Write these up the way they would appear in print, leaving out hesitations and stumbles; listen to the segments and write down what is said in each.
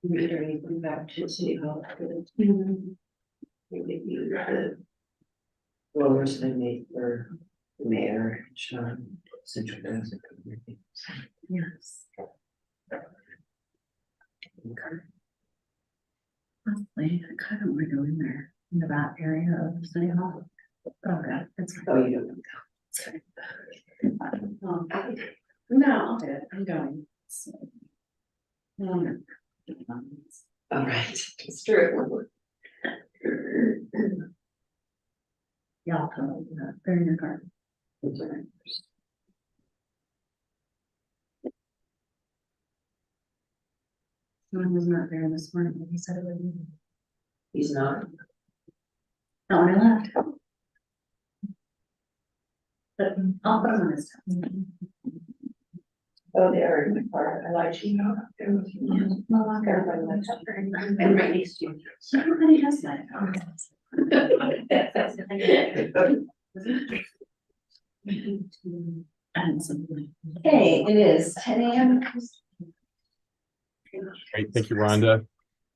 Reiterating back to City Hall. Maybe the lowers they make for the mayor, Sean, Central Desert. Yes. Honestly, I kind of want to go in there in the back area of the City Hall. Oh, God, that's. Oh, you don't know. Sorry. No, I'm going. So. All right, it's true. Yeah, I'll come over. They're in your garden. Someone was not there this morning, but he said it would be. He's not. Not when I left. But I'll put him on this time. Oh, they are in the car. I like you. Everybody likes her. And right next to you. Everybody has that. Okay, it is 10 a.m. Great, thank you, Rhonda.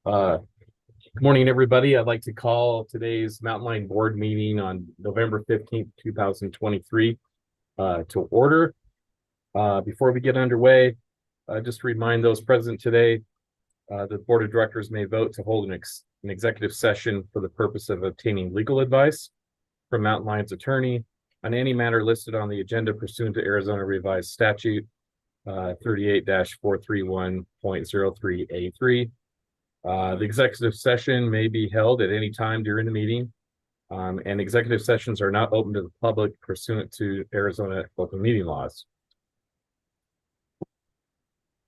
Good morning, everybody. I'd like to call today's Mountain Line Board meeting on November 15th, 2023 to order. Before we get underway, just to remind those present today, the Board of Directors may vote to hold an executive session for the purpose of obtaining legal advice from Mountain Line's attorney on any matter listed on the agenda pursuant to Arizona Revised Statute 38-431.03A3. The executive session may be held at any time during the meeting, and executive sessions are not open to the public pursuant to Arizona open meeting laws.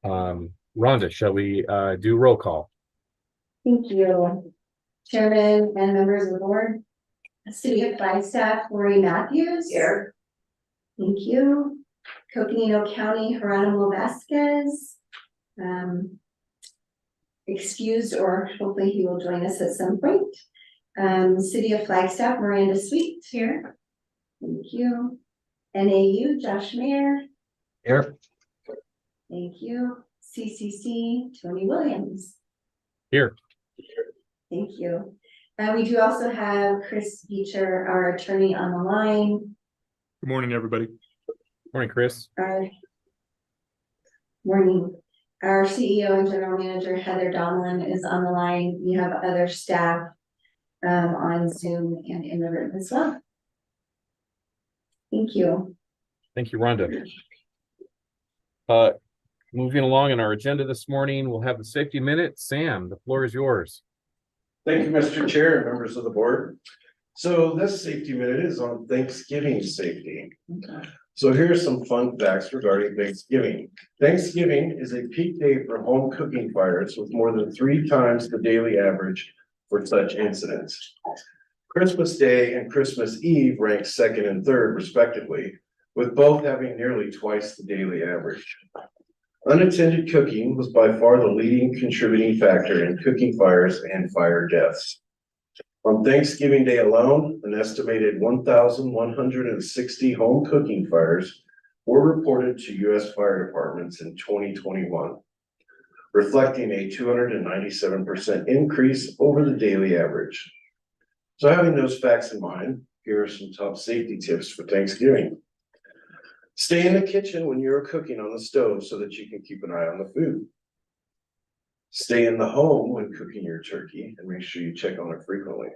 Rhonda, shall we do roll call? Thank you. Chairman and members of the board. City of Flagstaff, Lori Matthews. Here. Thank you. Coconino County, Geronimo Vasquez. Excused, or hopefully he will join us at some point. City of Flagstaff, Miranda Sweet here. Thank you. NAU, Josh Mayer. Here. Thank you. CCC, Tony Williams. Here. Thank you. We do also have Chris Beecher, our attorney, on the line. Good morning, everybody. Morning, Chris. Morning. Our CEO and General Manager, Heather Donlin, is on the line. We have other staff on Zoom and in the room as well. Thank you. Thank you, Rhonda. Moving along in our agenda this morning, we'll have the safety minute. Sam, the floor is yours. Thank you, Mr. Chair and members of the board. So this safety minute is on Thanksgiving safety. So here are some fun facts regarding Thanksgiving. Thanksgiving is a peak day for home cooking fires with more than 3 times the daily average for such incidents. Christmas Day and Christmas Eve rank second and third respectively, with both having nearly twice the daily average. Unattended cooking was by far the leading contributing factor in cooking fires and fire deaths. On Thanksgiving Day alone, an estimated 1,160 home cooking fires were reported to U.S. fire departments in 2021, reflecting a 297% increase over the daily average. So having those facts in mind, here are some top safety tips for Thanksgiving. Stay in the kitchen when you're cooking on the stove so that you can keep an eye on the food. Stay in the home when cooking your turkey and make sure you check on it frequently.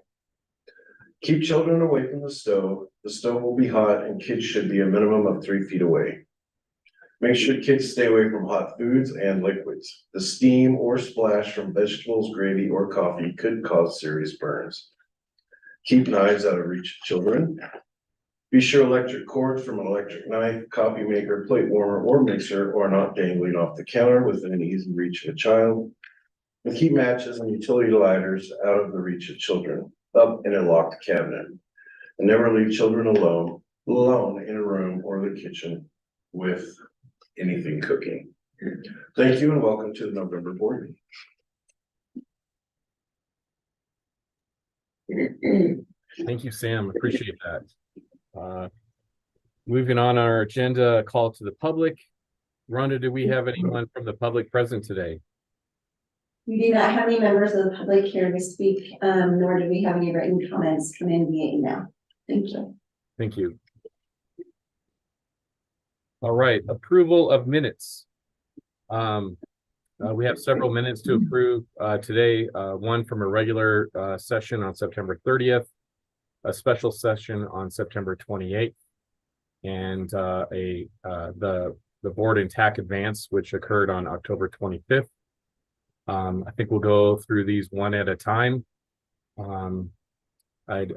Keep children away from the stove. The stove will be hot and kids should be a minimum of 3 feet away. Make sure kids stay away from hot foods and liquids. The steam or splash from vegetables, gravy, or coffee could cause serious burns. Keep knives out of reach of children. Be sure electric cords from an electric knife, coffee maker, plate warmer, or mixer are not dangling off the counter within easy reach of a child. And keep matches and utility lighters out of the reach of children, up in a locked cabinet. And never leave children alone in a room or the kitchen with anything cooking. Thank you and welcome to the November board meeting. Thank you, Sam. Appreciate that. Moving on our agenda, call to the public. Rhonda, do we have anyone from the public present today? We do not have any members of the public here to speak, nor do we have any written comments come in via email. Thank you. Thank you. All right, approval of minutes. We have several minutes to approve today, one from a regular session on September 30th, a special session on September 28th, and the board and TAC advance, which occurred on October 25th. I think we'll go through these one at a time. I'd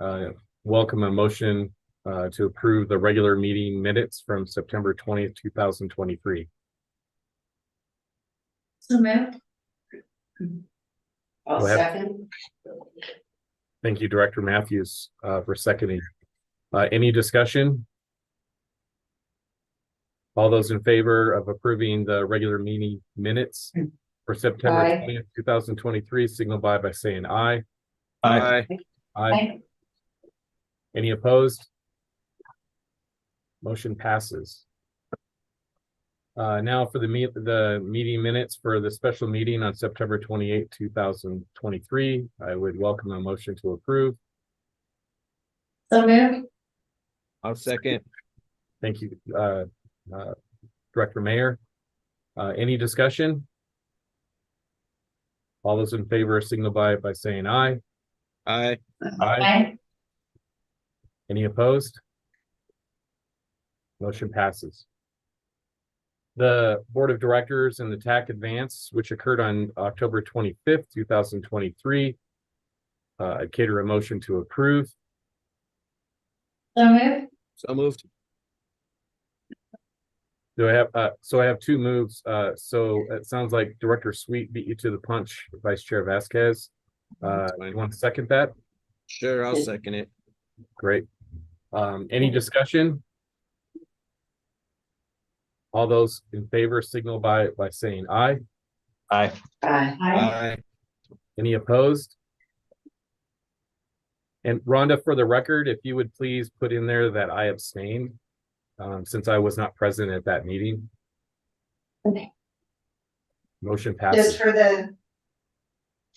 welcome a motion to approve the regular meeting minutes from September 20th, 2023. So moved. I'll Go ahead. second. Thank you, Director Matthews, for seconding. Any discussion? All those in favor of approving the regular meeting minutes for September Aye. 20th, 2023, signal by saying aye. Aye. Aye. Any opposed? Motion passes. Now for the meeting minutes for the special meeting on September 28th, 2023, I would welcome a motion to approve. So moved. I'll second. Thank you, Director Mayor. Any discussion? All those in favor signal by saying aye. Aye. Aye. Any opposed? Motion passes. The Board of Directors and the TAC advance, which occurred on October 25th, 2023. I'd cater a motion to approve. So moved. So moved. Do I have, so I have two moves. So it sounds like Director Sweet beat you to the punch, Vice Chair Vasquez. You want to second that? Sure, I'll second it. Great. Any discussion? All those in favor signal by saying aye. Aye. Aye. Aye. Any opposed? And Rhonda, for the record, if you would please put in there that I abstained, since I was not present at that meeting. Okay. Motion passes.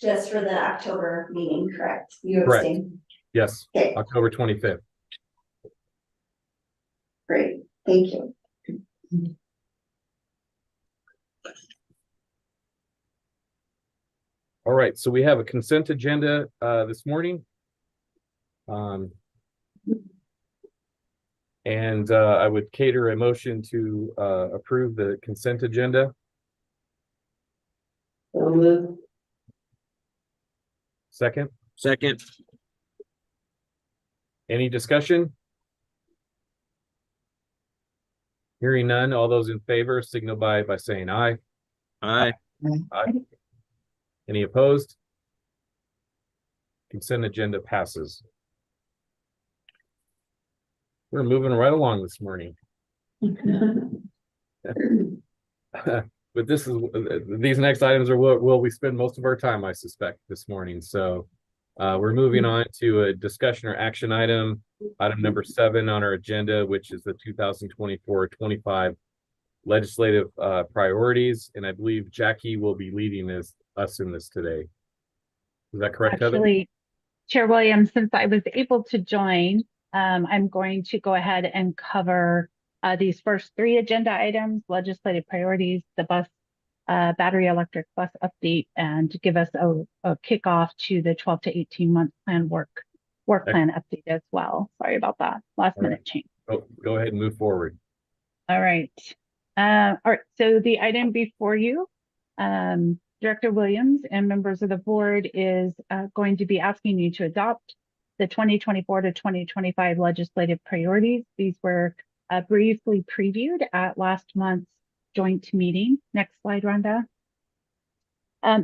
Just for the October meeting, correct? You Correct. abstain? Yes, Okay, October 25th. great. Thank you. All right, so we have a consent agenda this morning. And I would cater a motion to approve the consent agenda. So moved. Second, Second. any discussion? Hearing none, all those in favor signal by saying aye. Aye. Aye. Any opposed? Consent agenda passes. We're moving right along this morning. But this is, these next items are where we spend most of our time, I suspect, this morning. So we're moving on to a discussion or action item number 7 on our agenda, which is the 2024-25 legislative priorities. And I believe Jackie will be leading us in this today. Is that correct, Heather? Actually, Chair Williams, since I was able to join, I'm going to go ahead and cover these first 3 agenda items: legislative priorities, the bus, battery electric bus update, and to give us a kickoff to the 12 to 18 month plan work plan update as well. Sorry about that last minute change. Oh, go ahead and move forward. All right. All right. So the item before you, Director Williams and members of the board, is going to be asking you to adopt the 2024 to 2025 legislative priorities. These were briefly previewed at last month's joint meeting. Next slide, Rhonda.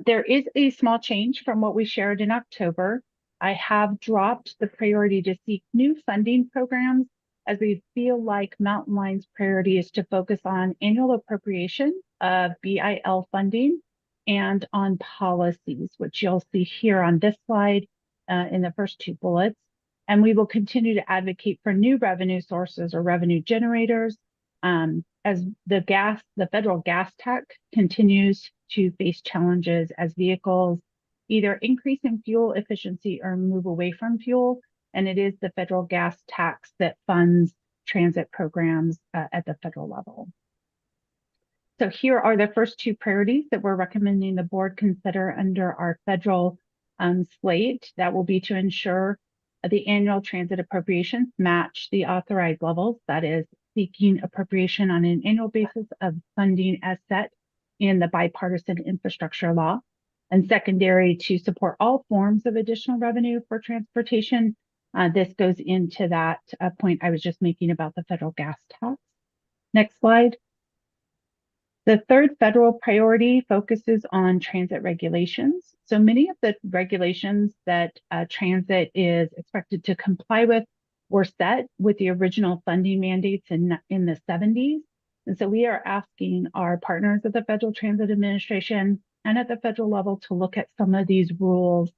There is a small change from what we shared in October. I have dropped the priority to seek new funding programs as we feel like Mountain Line's priority is to focus on annual appropriation of BIL funding and on policies, which you'll see here on this slide in the first two bullets. And we will continue to advocate for new revenue sources or revenue generators as the federal gas tax continues to face challenges as vehicles either increase in fuel efficiency or move away from fuel. And it is the federal gas tax that funds transit programs at the federal level. So here are the first two priorities that we're recommending the board consider under our federal slate. That will be to ensure the annual transit appropriations match the authorized levels. That is seeking appropriation on an annual basis of funding as set in the bipartisan infrastructure law. And secondary, to support all forms of additional revenue for transportation. This goes into that point I was just making about the federal gas tax. Next slide. The third federal priority focuses on transit regulations. So many of the regulations that transit is expected to comply with were set with the original funding mandates in the 70s. And so we are asking our partners at the Federal Transit Administration and at the federal level to look at some of these rules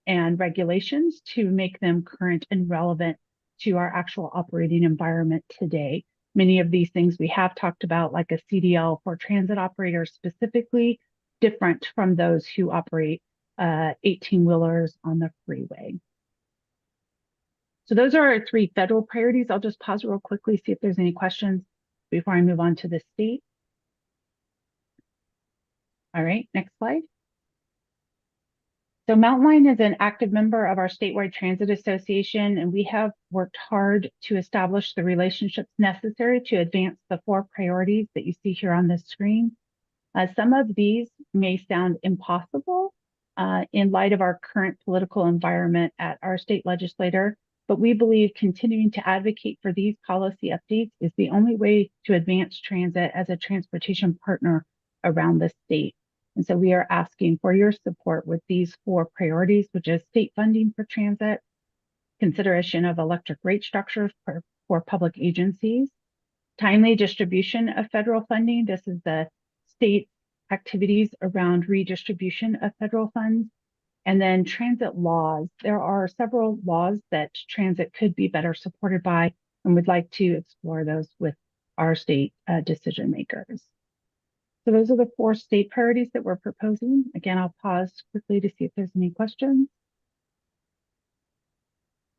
and regulations to make them current and relevant to our actual operating environment today. Many of these things we have talked about, like a CDL for transit operators specifically, different from those who operate 18-wheelers on the freeway. So those are our three federal priorities. I'll just pause real quickly, see if there's any questions before I move on to the state. All right, next slide. So Mountain Line is an active member of our statewide transit association, and we have worked hard to establish the relationships necessary to advance the four priorities that you see here on this screen. Some of these may sound impossible in light of our current political environment at our state legislature, but we believe continuing to advocate for these policy updates is the only way to advance transit as a transportation partner around the state. And so we are asking for your support with these four priorities, which is state funding for transit, consideration of electric rate structures for public agencies, timely distribution of federal funding. This is the state activities around redistribution of federal funds, and then transit laws. There are several laws that transit could be better supported by, and we'd like to explore those with our state decision makers. So those are the four state priorities that we're proposing. Again, I'll pause quickly to see if there's any questions.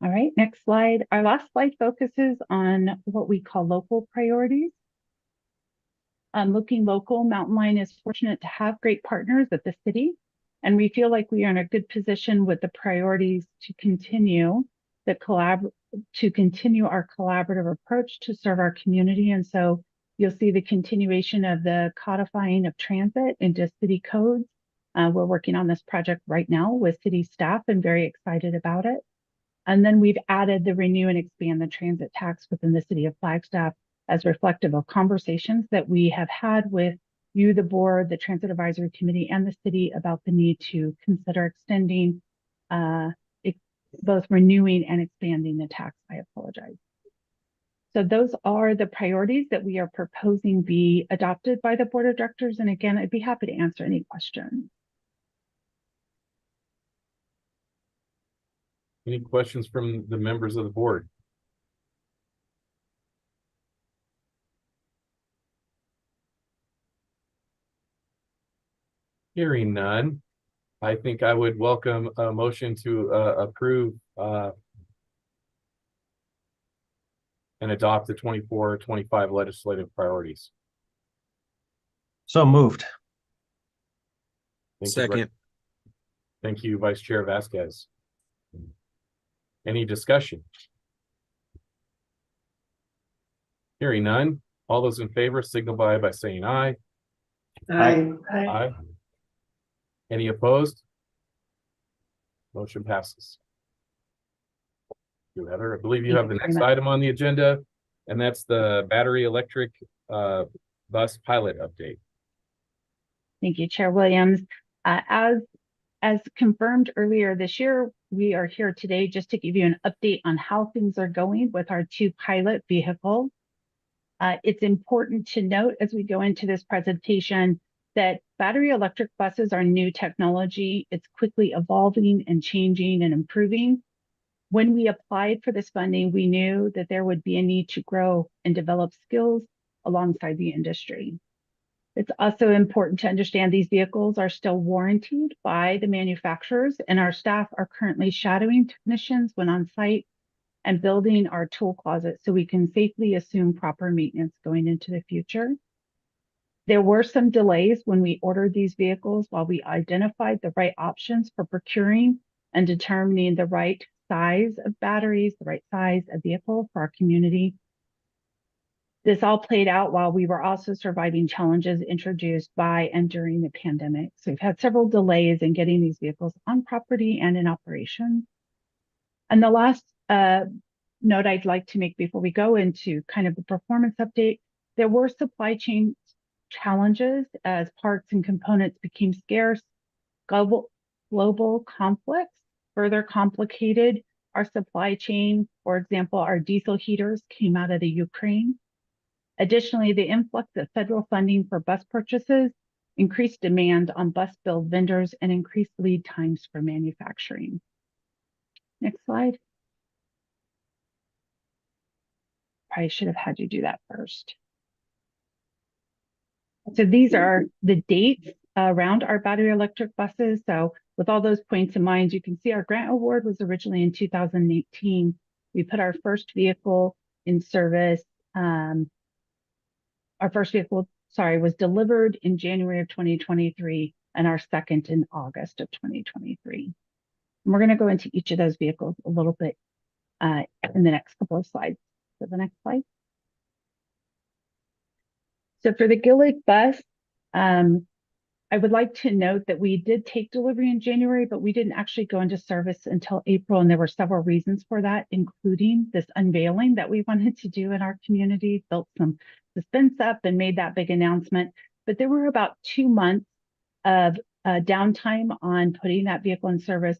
All right, next slide. Our last slide focuses on what we call local priorities. Looking local, Mountain Line is fortunate to have great partners at the city, and we feel like we are in a good position with the priorities to continue our collaborative approach to serve our community. And so you'll see the continuation of the codifying of transit into city codes. We're working on this project right now with city staff and very excited about it. And then we've added the renew and expand the transit tax within the city of Flagstaff as reflective of conversations that we have had with you, the board, the Transit Advisory Committee, and the city about the need to consider extending, both renewing and expanding the tax. I apologize. So those are the priorities that we are proposing be adopted by the board of directors. And again, I'd be happy to answer any questions. Any questions from the members of the board? Hearing none, I think I would welcome a motion to approve and adopt the 24-25 legislative priorities. So moved. Thank you, Second. Thank you, Vice Chair Vasquez. Any discussion? Hearing none, all those in favor signify by saying aye. Aye. Aye. Any opposed? Motion passes. You, Heather, I believe you have the next item on the agenda, and that's the battery electric bus pilot update. Thank you, Chair Williams. As As confirmed earlier this year, we are here today just to give you an update on how things are going with our 2 pilot vehicles. It's important to note as we go into this presentation that battery electric buses are new technology. It's quickly evolving and changing and improving. When we applied for this funding, we knew that there would be a need to grow and develop skills alongside the industry. It's also important to understand these vehicles are still warranted by the manufacturers, and our staff are currently shadowing technicians when on site and building our tool closet so we can safely assume proper maintenance going into the future. There were some delays when we ordered these vehicles while we identified the right options for procuring and determining the right size of batteries, the right size of vehicle for our community. This all played out while we were also surviving challenges introduced by and during the pandemic. So we've had several delays in getting these vehicles on property and in operation. And the last note I'd like to make before we go into kind of the performance update, there were supply chain challenges as parts and components became scarce. Global conflicts further complicated our supply chain. For example, our diesel heaters came out of the Ukraine. Additionally, the influx of federal funding for bus purchases increased demand on bus build vendors and increased lead times for manufacturing. Next slide. Probably should have had you do that first. So these are the dates around our battery electric buses. So with all those points in mind, you can see our grant award was originally in 2018. We put our first vehicle in service. Our first vehicle, was delivered in January of 2023 and our second in August of 2023. And we're going to go into each of those vehicles a little bit in the next couple of slides. So the next slide. So for the Gillig bus, I would like to note that we did take delivery in January, but we didn't actually go into service until April. And there were several reasons for that, including this unveiling that we wanted to do in our community, built some suspense up and made that big announcement. But there were about 2 months of downtime on putting that vehicle in service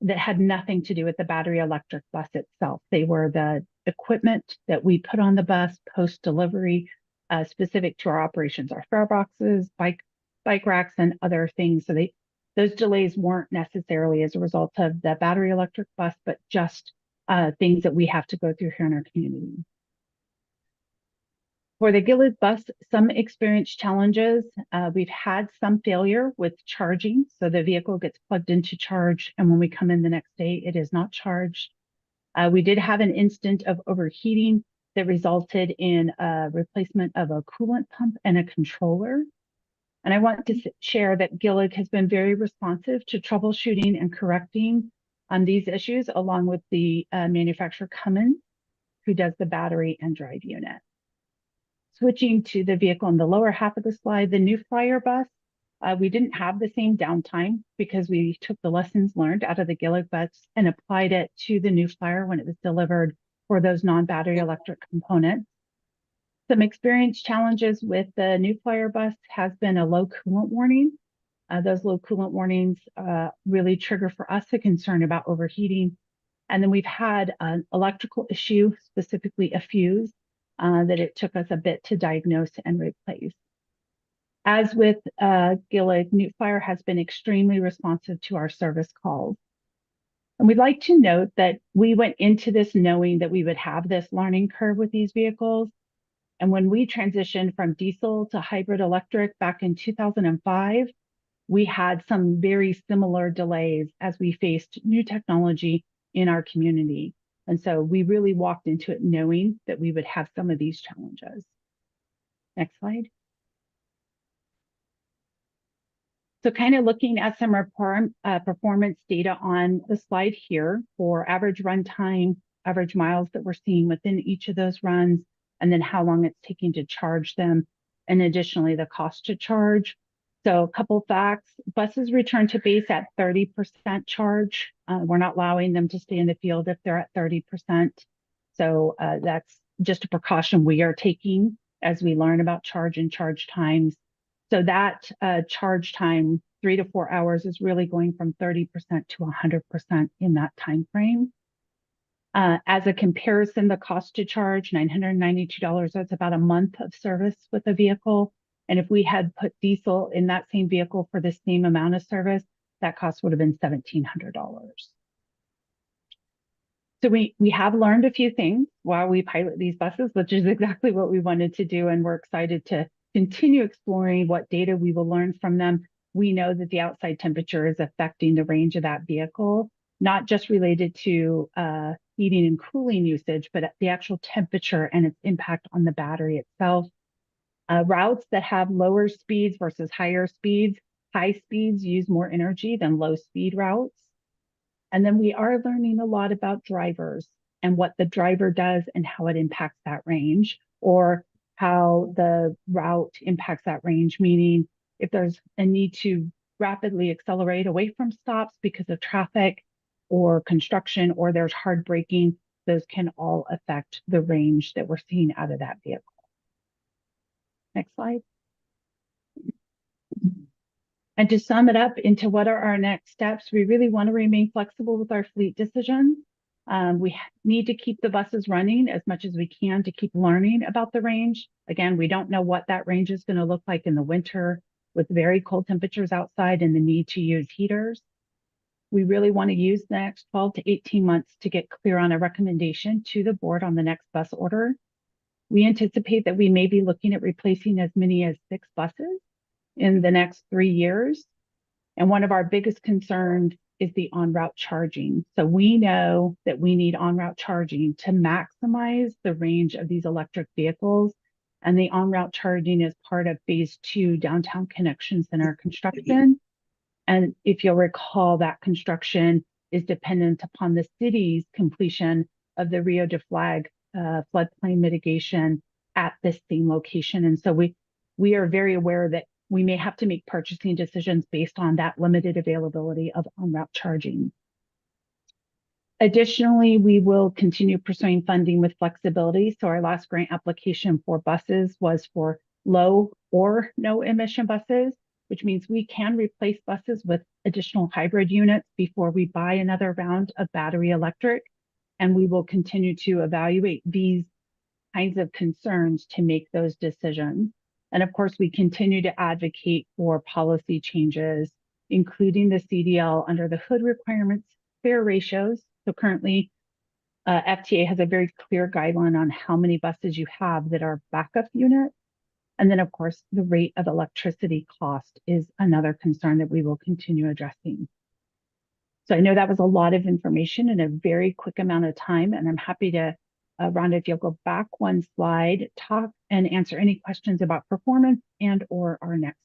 that had nothing to do with the battery electric bus itself. They were the equipment that we put on the bus post-delivery, specific to our operations, our fare boxes, bike racks, and other things. So those delays weren't necessarily as a result of the battery electric bus, but just things that we have to go through here in our community. For the Gillig bus, some experienced challenges. We've had some failure with charging. So the vehicle gets plugged into charge, and when we come in the next day, it is not charged. We did have an incident of overheating that resulted in a replacement of a coolant pump and a controller. And I want to share that Gillig has been very responsive to troubleshooting and correcting these issues, along with the manufacturer Cummins, who does the battery and drive unit. Switching to the vehicle in the lower half of the slide, the New Flyer bus, we didn't have the same downtime because we took the lessons learned out of the Gillig bus and applied it to the New Flyer when it was delivered for those non-battery electric components. Some experience challenges with the New Flyer bus has been a low coolant warning. Those low coolant warnings really trigger for us a concern about overheating. And then we've had an electrical issue, specifically a fuse, that it took us a bit to diagnose and replace. As with Gillig, New Flyer has been extremely responsive to our service calls. And we'd like to note that we went into this knowing that we would have this learning curve with these vehicles. And when we transitioned from diesel to hybrid electric back in 2005, we had some very similar delays as we faced new technology in our community. And so we really walked into it knowing that we would have some of these challenges. Next slide. So kind of looking at some performance data on the slide here for average run time, average miles that we're seeing within each of those runs, and then how long it's taking to charge them, and additionally the cost to charge. So a couple facts: buses return to base at 30% charge. We're not allowing them to stay in the field if they're at 30%. So that's just a precaution we are taking as we learn about charge and charge times. So that charge time 3 to 4 hours is really going from 30% to 100% in that time frame. As a comparison, the cost to charge, $992, that's about a month of service with a vehicle. And if we had put diesel in that same vehicle for the same amount of service, that cost would have been $1,700. So we have learned a few things while we pilot these buses, which is exactly what we wanted to do. And we're excited to continue exploring what data we will learn from them. We know that the outside temperature is affecting the range of that vehicle, not just related to heating and cooling usage, but the actual temperature and its impact on the battery itself. Routes that have lower speeds versus higher speeds, high speeds use more energy than low speed routes. And then we are learning a lot about drivers and what the driver does and how it impacts that range, or how the route impacts that range, meaning if there's a need to rapidly accelerate away from stops because of traffic or construction, or there's hard braking, those can all affect the range that we're seeing out of that vehicle. Next slide. And to sum it up into what are our next steps, we really want to remain flexible with our fleet decisions. We need to keep the buses running as much as we can to keep learning about the range. Again, we don't know what that range is going to look like in the winter with very cold temperatures outside and the need to use heaters. We really want to use the next 12 to 18 months to get clear on a recommendation to the board on the next bus order. We anticipate that we may be looking at replacing as many as 6 buses in the next 3 years. And one of our biggest concerns is the on-route charging. So we know that we need on-route charging to maximize the range of these electric vehicles. And the on-route charging is part of phase 2 downtown connection center construction. And if you'll recall, that construction is dependent upon the city's completion of the Rio de Flag floodplain mitigation at this same location. And so we are very aware that we may have to make purchasing decisions based on that limited availability of on-route charging. Additionally, we will continue pursuing funding with flexibility. So our last grant application for buses was for low or no emission buses, which means we can replace buses with additional hybrid units before we buy another round of battery electric. And we will continue to evaluate these kinds of concerns to make those decisions. And of course, we continue to advocate for policy changes, including the CDL under the hood requirements, fare ratios. So currently, FTA has a very clear guideline on how many buses you have that are backup units. And then, of course, the rate of electricity cost is another concern that we will continue addressing. So I know that was a lot of information in a very quick amount of time, and I'm happy to, Rhonda, if you'll go back one slide, talk and answer any questions about performance and or our next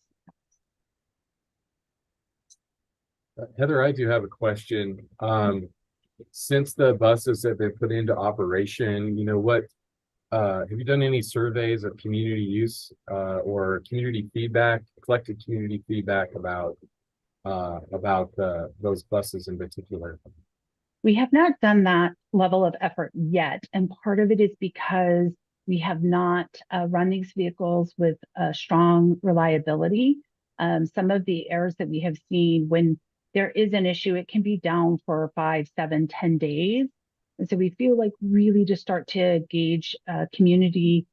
steps. Heather, I do have a question. Since the buses have been put into operation, you know, what have you done any surveys of community use or community feedback, collected community feedback about those buses in particular? We have not done that level of effort yet, and part of it is because we have not run these vehicles with strong reliability. Some of the errors that we have seen, when there is an issue, it can be down for 5, 7, 10 days. And so we feel like really to start to gauge community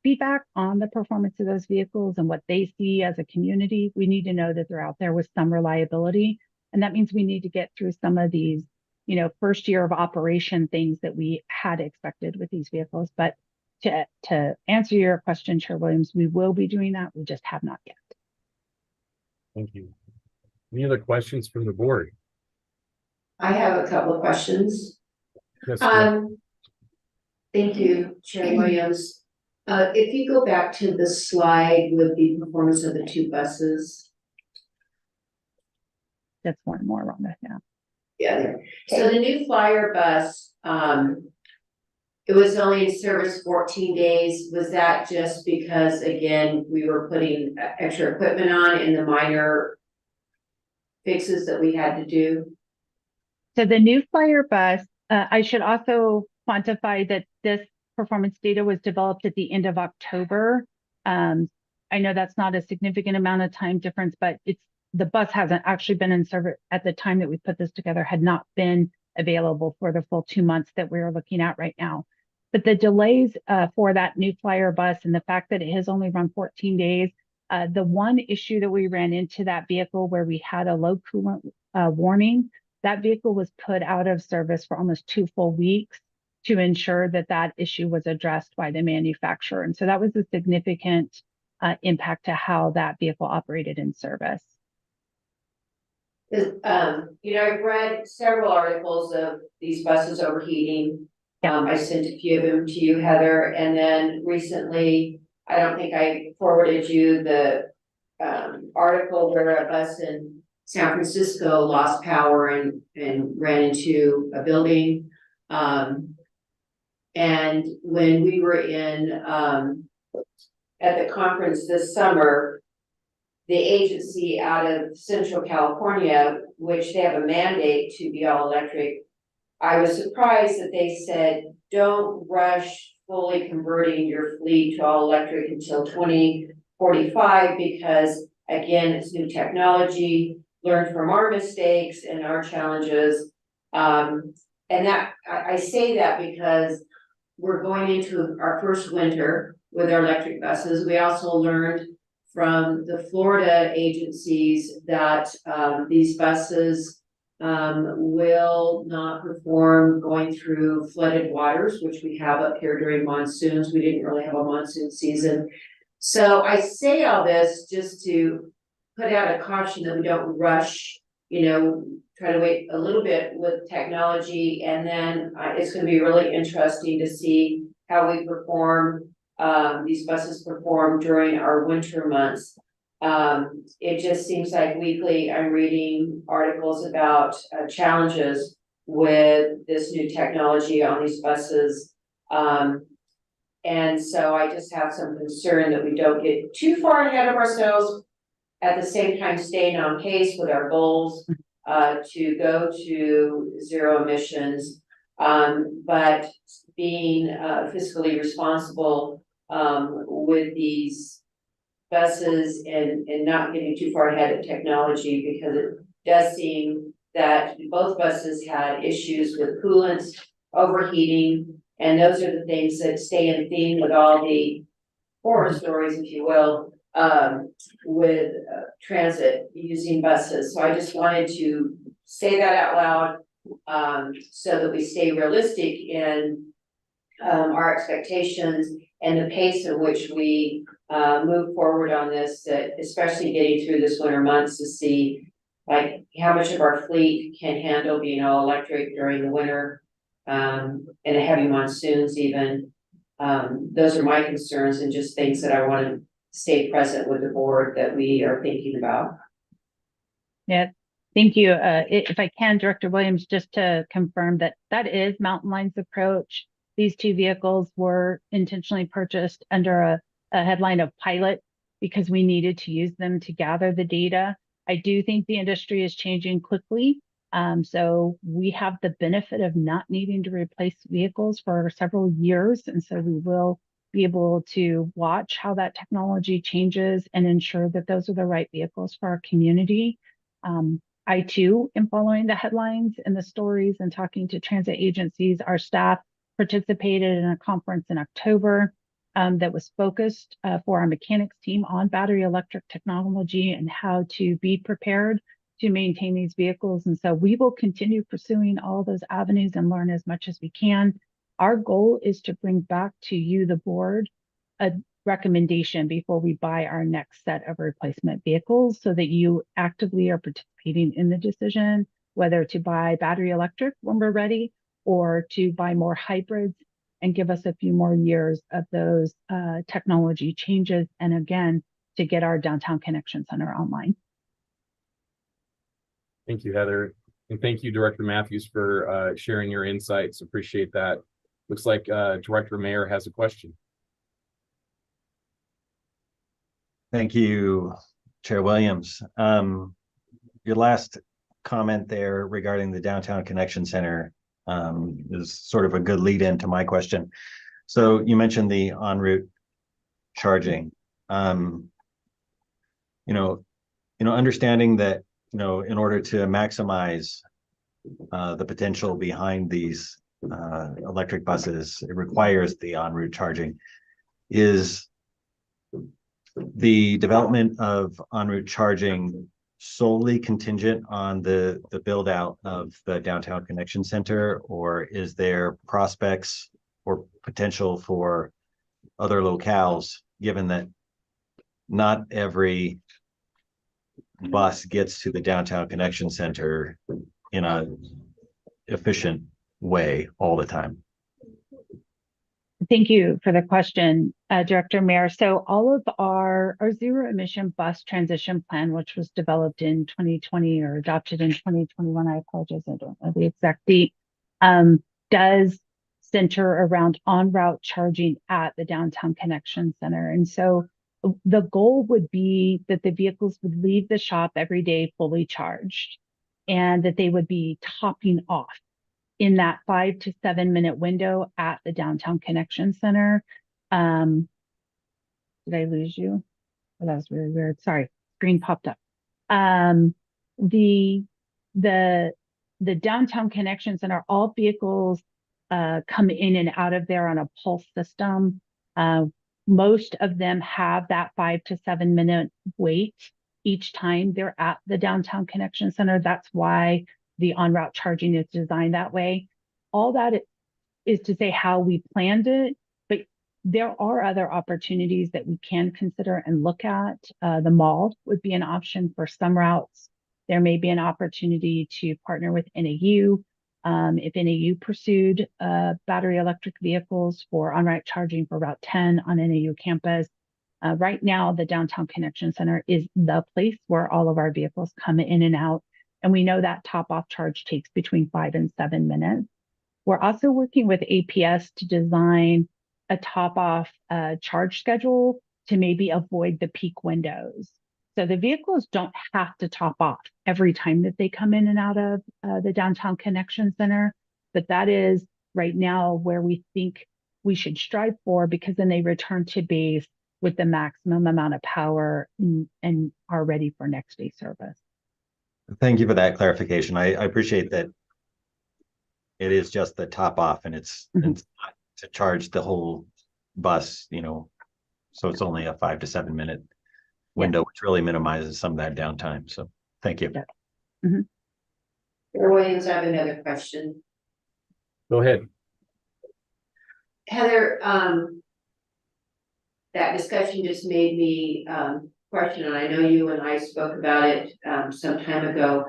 feedback on the performance of those vehicles and what they see as a community, we need to know that they're out there with some reliability. And that means we need to get through some of these, you know, first year of operation things that we had expected with these vehicles. But to answer your question, Chair Williams, we will be doing that. We just have not yet. Thank you. Any other questions from the board? I have a couple of questions. Yes, Thank you, Chair Williams. If you go back to the slide with the performance of the 2 buses. That's one more on that now. Yeah, so the new Flyer bus, it was only in service 14 days. Was that just because, again, we were putting extra equipment on and the minor fixes that we had to do? So the new Flyer bus, I should also quantify that this performance data was developed at the end of October. I know that's not a significant amount of time difference, but it's the bus hasn't actually been in service at the time that we put this together, had not been available for the full 2 months that we're looking at right now. But the delays for that New Flyer bus and the fact that it has only run 14 days, the one issue that we ran into that vehicle where we had a low coolant warning, that vehicle was put out of service for almost 2 full weeks to ensure that that issue was addressed by the manufacturer. And so that was a significant impact to how that vehicle operated in service. I've read several articles of these buses overheating. I sent a few of them to you, Heather, and then recently, I don't think I forwarded you the article where a bus in San Francisco lost power and ran into a building. And when we were in at the conference this summer, the agency out of Central California, which they have a mandate to be all electric, I was surprised that they said, don't rush fully converting your fleet to all electric until 2045, because again, it's new technology, learn from our mistakes and our challenges. And that I say that because we're going into our first winter with our electric buses. We also learned from the Florida agencies that these buses will not perform going through flooded waters, which we have up here during monsoons. We didn't really have a monsoon season. So I say all this just to put out a caution that we don't rush, try to wait a little bit with technology. And then it's going to be really interesting to see how we perform, these buses perform during our winter months. It just seems like weekly I'm reading articles about challenges with this new technology on these buses. And so I just have some concern that we don't get too far ahead of ourselves, at the same time staying on pace with our goals to go to zero emissions, but being fiscally responsible with these buses and not getting too far ahead of technology, because it does seem that both buses had issues with coolants, overheating, and those are the things that stay in theme with all the horror stories, if you will, with transit using buses. So I just wanted to say that out loud, so that we stay realistic in our expectations and the pace at which we move forward on this, especially getting through this winter months to see like how much of our fleet can handle being all electric during the winter, and the heavy monsoons even. Those are my concerns and just things that I want to stay present with the board that we are thinking about. Yeah, thank you. If I can, Director Williams, just to confirm that that is Mountain Line's approach. These two vehicles were intentionally purchased under a headline of pilot because we needed to use them to gather the data. I do think the industry is changing quickly. So we have the benefit of not needing to replace vehicles for several years. And so we will be able to watch how that technology changes and ensure that those are the right vehicles for our community. I too am following the headlines and the stories and talking to transit agencies. Our staff participated in a conference in October that was focused for our mechanics team on battery electric technology and how to be prepared to maintain these vehicles. And so we will continue pursuing all those avenues and learn as much as we can. Our goal is to bring back to you, the board, a recommendation before we buy our next set of replacement vehicles so that you actively are participating in the decision, whether to buy battery electric when we're ready or to buy more hybrids and give us a few more years of those technology changes. And again, to get our downtown connection center online. Thank you, Heather. And thank you, Director Matthews, for sharing your insights. Appreciate that. Looks like Director Mayer has a question. Thank you, Chair Williams. Your last comment there regarding the Downtown Connection Center is sort of a good lead in to my question. So you mentioned the en route charging. understanding that, in order to maximize the potential behind these electric buses, it requires the en route charging. Is the development of en route charging solely contingent on the build out of the downtown connection center, or is there prospects or potential for other locales, given that not every bus gets to the downtown connection center in a efficient way all the time? Thank you for the question, Director Mayer. So all of our zero emission bus transition plan, which was developed in 2020 or adopted in 2021, I apologize, I don't know the exact date, does center around en route charging at the downtown connection center. And so the goal would be that the vehicles would leave the shop every day fully charged, and that they would be topping off in that 5 to 7 minute window at the downtown connection center. Did I lose you? Oh, that was really weird. Sorry, screen popped up. The downtown connection center, all vehicles come in and out of there on a pulse system. Most of them have that 5 to 7 minute wait each time they're at the downtown connection center. That's why the en route charging is designed that way. All that is to say how we planned it, but there are other opportunities that we can consider and look at. The mall would be an option for some routes. There may be an opportunity to partner with NAU. If NAU pursued battery electric vehicles for en route charging for Route 10 on NAU campus. Right now, the downtown connection center is the place where all of our vehicles come in and out. And we know that top off charge takes between 5 and 7 minutes. We're also working with APS to design a top off charge schedule to maybe avoid the peak windows. So the vehicles don't have to top off every time that they come in and out of the downtown connection center. But that is right now where we think we should strive for, because then they return to base with the maximum amount of power and are ready for next day service. Thank you for that clarification. I appreciate that it is just the top off, and it's not to charge the whole bus, so it's only a 5 to 7 minute window, which really minimizes some of that downtime. So thank you. Yeah. Chair Williams, I have another question. Go ahead. Heather, that discussion just made me question, and I know you and I spoke about it some time ago,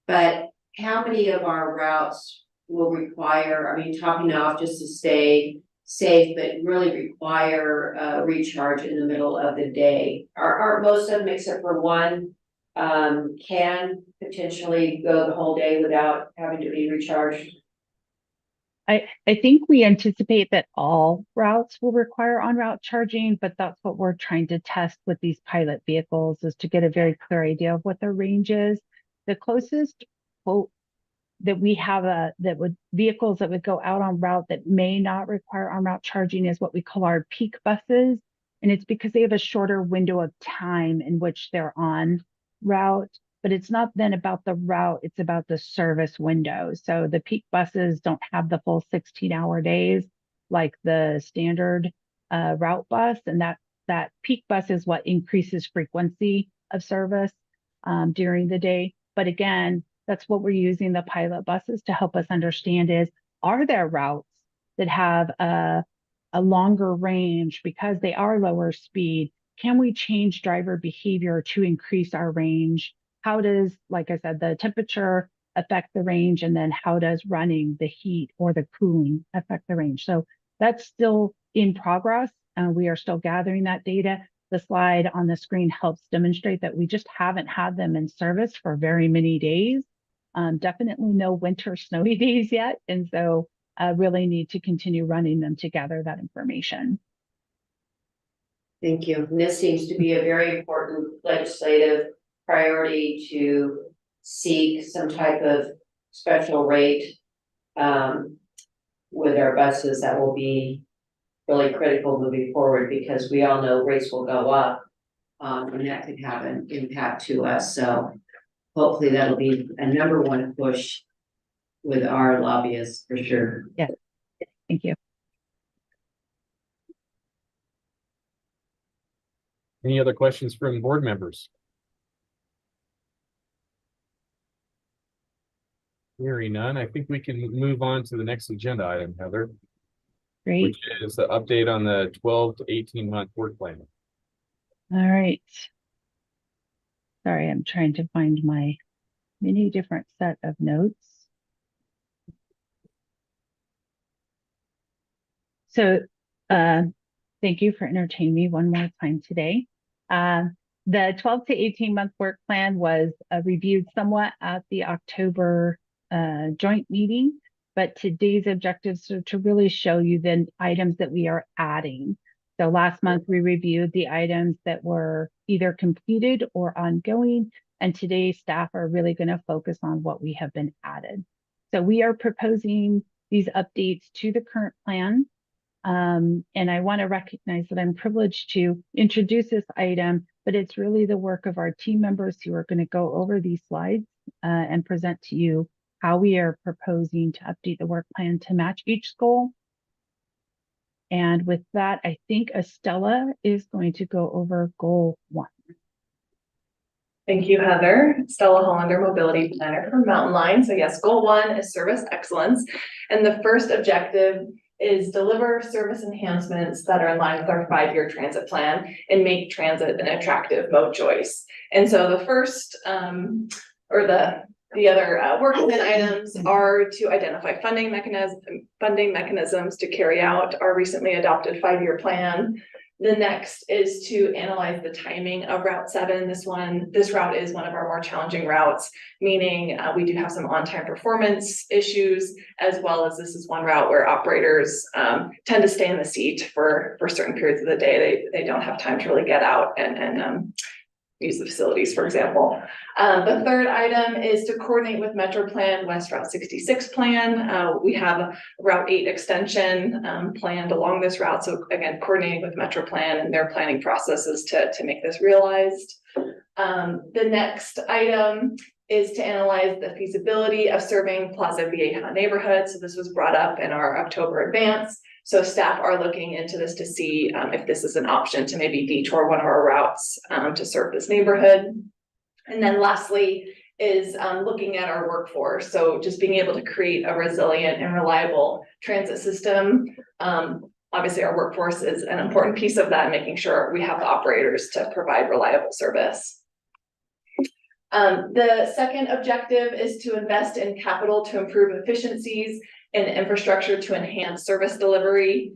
but how many of our routes will require, topping off just to stay safe, but really require a recharge in the middle of the day? Aren't most of them, except for one, can potentially go the whole day without having to be recharged? I think we anticipate that all routes will require en route charging, but that's what we're trying to test with these pilot vehicles, is to get a very clear idea of what their range is. The closest quote that we have vehicles that would go out on route that may not require en route charging is what we call our peak buses. And it's because they have a shorter window of time in which they're on route. But it's not then about the route, it's about the service window. So the peak buses don't have the full 16-hour days like the standard route bus. And that peak bus is what increases frequency of service during the day. But again, that's what we're using the pilot buses to help us understand is, are there routes that have a longer range because they are lower speed? Can we change driver behavior to increase our range? How does, like I said, the temperature affect the range? And then how does running, the heat or the cooling, affect the range? So that's still in progress. We are still gathering that data. The slide on the screen helps demonstrate that we just haven't had them in service for very many days. Definitely no winter snowy days yet. And so really need to continue running them to gather that information. Thank you. And this seems to be a very important legislative priority to seek some type of special rate with our buses. That will be really critical moving forward, because we all know rates will go up And that could have an impact to us, so hopefully that'll be a number one push with our lobbyists for sure. Thank you. Any other questions from board members? Hearing none, I think we can move on to the next agenda item, Heather, Great. which is the update on the 12 to 18 month work plan. All right. Sorry, I'm trying to find my many different set of notes. So, thank you for entertaining me one more time today. The 12 to 18 month work plan was reviewed somewhat at the October joint meeting, but today's objectives are to really show you the items that we are adding. So last month we reviewed the items that were either completed or ongoing, and today staff are really going to focus on what we have been added. So we are proposing these updates to the current plan. And I want to recognize that I'm privileged to introduce this item, but it's really the work of our team members who are going to go over these slides and present to you how we are proposing to update the work plan to match each goal. And with that, I think Estella is going to go over goal 1. Thank you, Heather. Stella Hollander, Mobility Planner for Mountain Line. So yes, goal 1 is service excellence. And the first objective is deliver service enhancements that are in line with our 5-year transit plan and make transit an attractive mode choice. And so the first, the other work plan items are to identify funding mechanisms to carry out our recently adopted 5-year plan. The next is to analyze the timing of Route 7. This route is one of our more challenging routes, meaning we do have some on-time performance issues, as well as this is one route where operators tend to stay in the seat for certain periods of the day. They don't have time to really get out and use the facilities, for example. The third item is to coordinate with MetroPlan West Route 66 plan. We have a Route 8 extension planned along this route. So again, coordinating with MetroPlan and their planning processes to make this realized. The next item is to analyze the feasibility of serving Plaza Vieja neighborhood. So this was brought up in our October advance. So staff are looking into this to see if this is an option to maybe detour one of our routes to serve this neighborhood. And then lastly is looking at our workforce. So just being able to create a resilient and reliable transit system. Obviously our workforce is an important piece of that, making sure we have the operators to provide reliable service. The second objective is to invest in capital to improve efficiencies and infrastructure to enhance service delivery.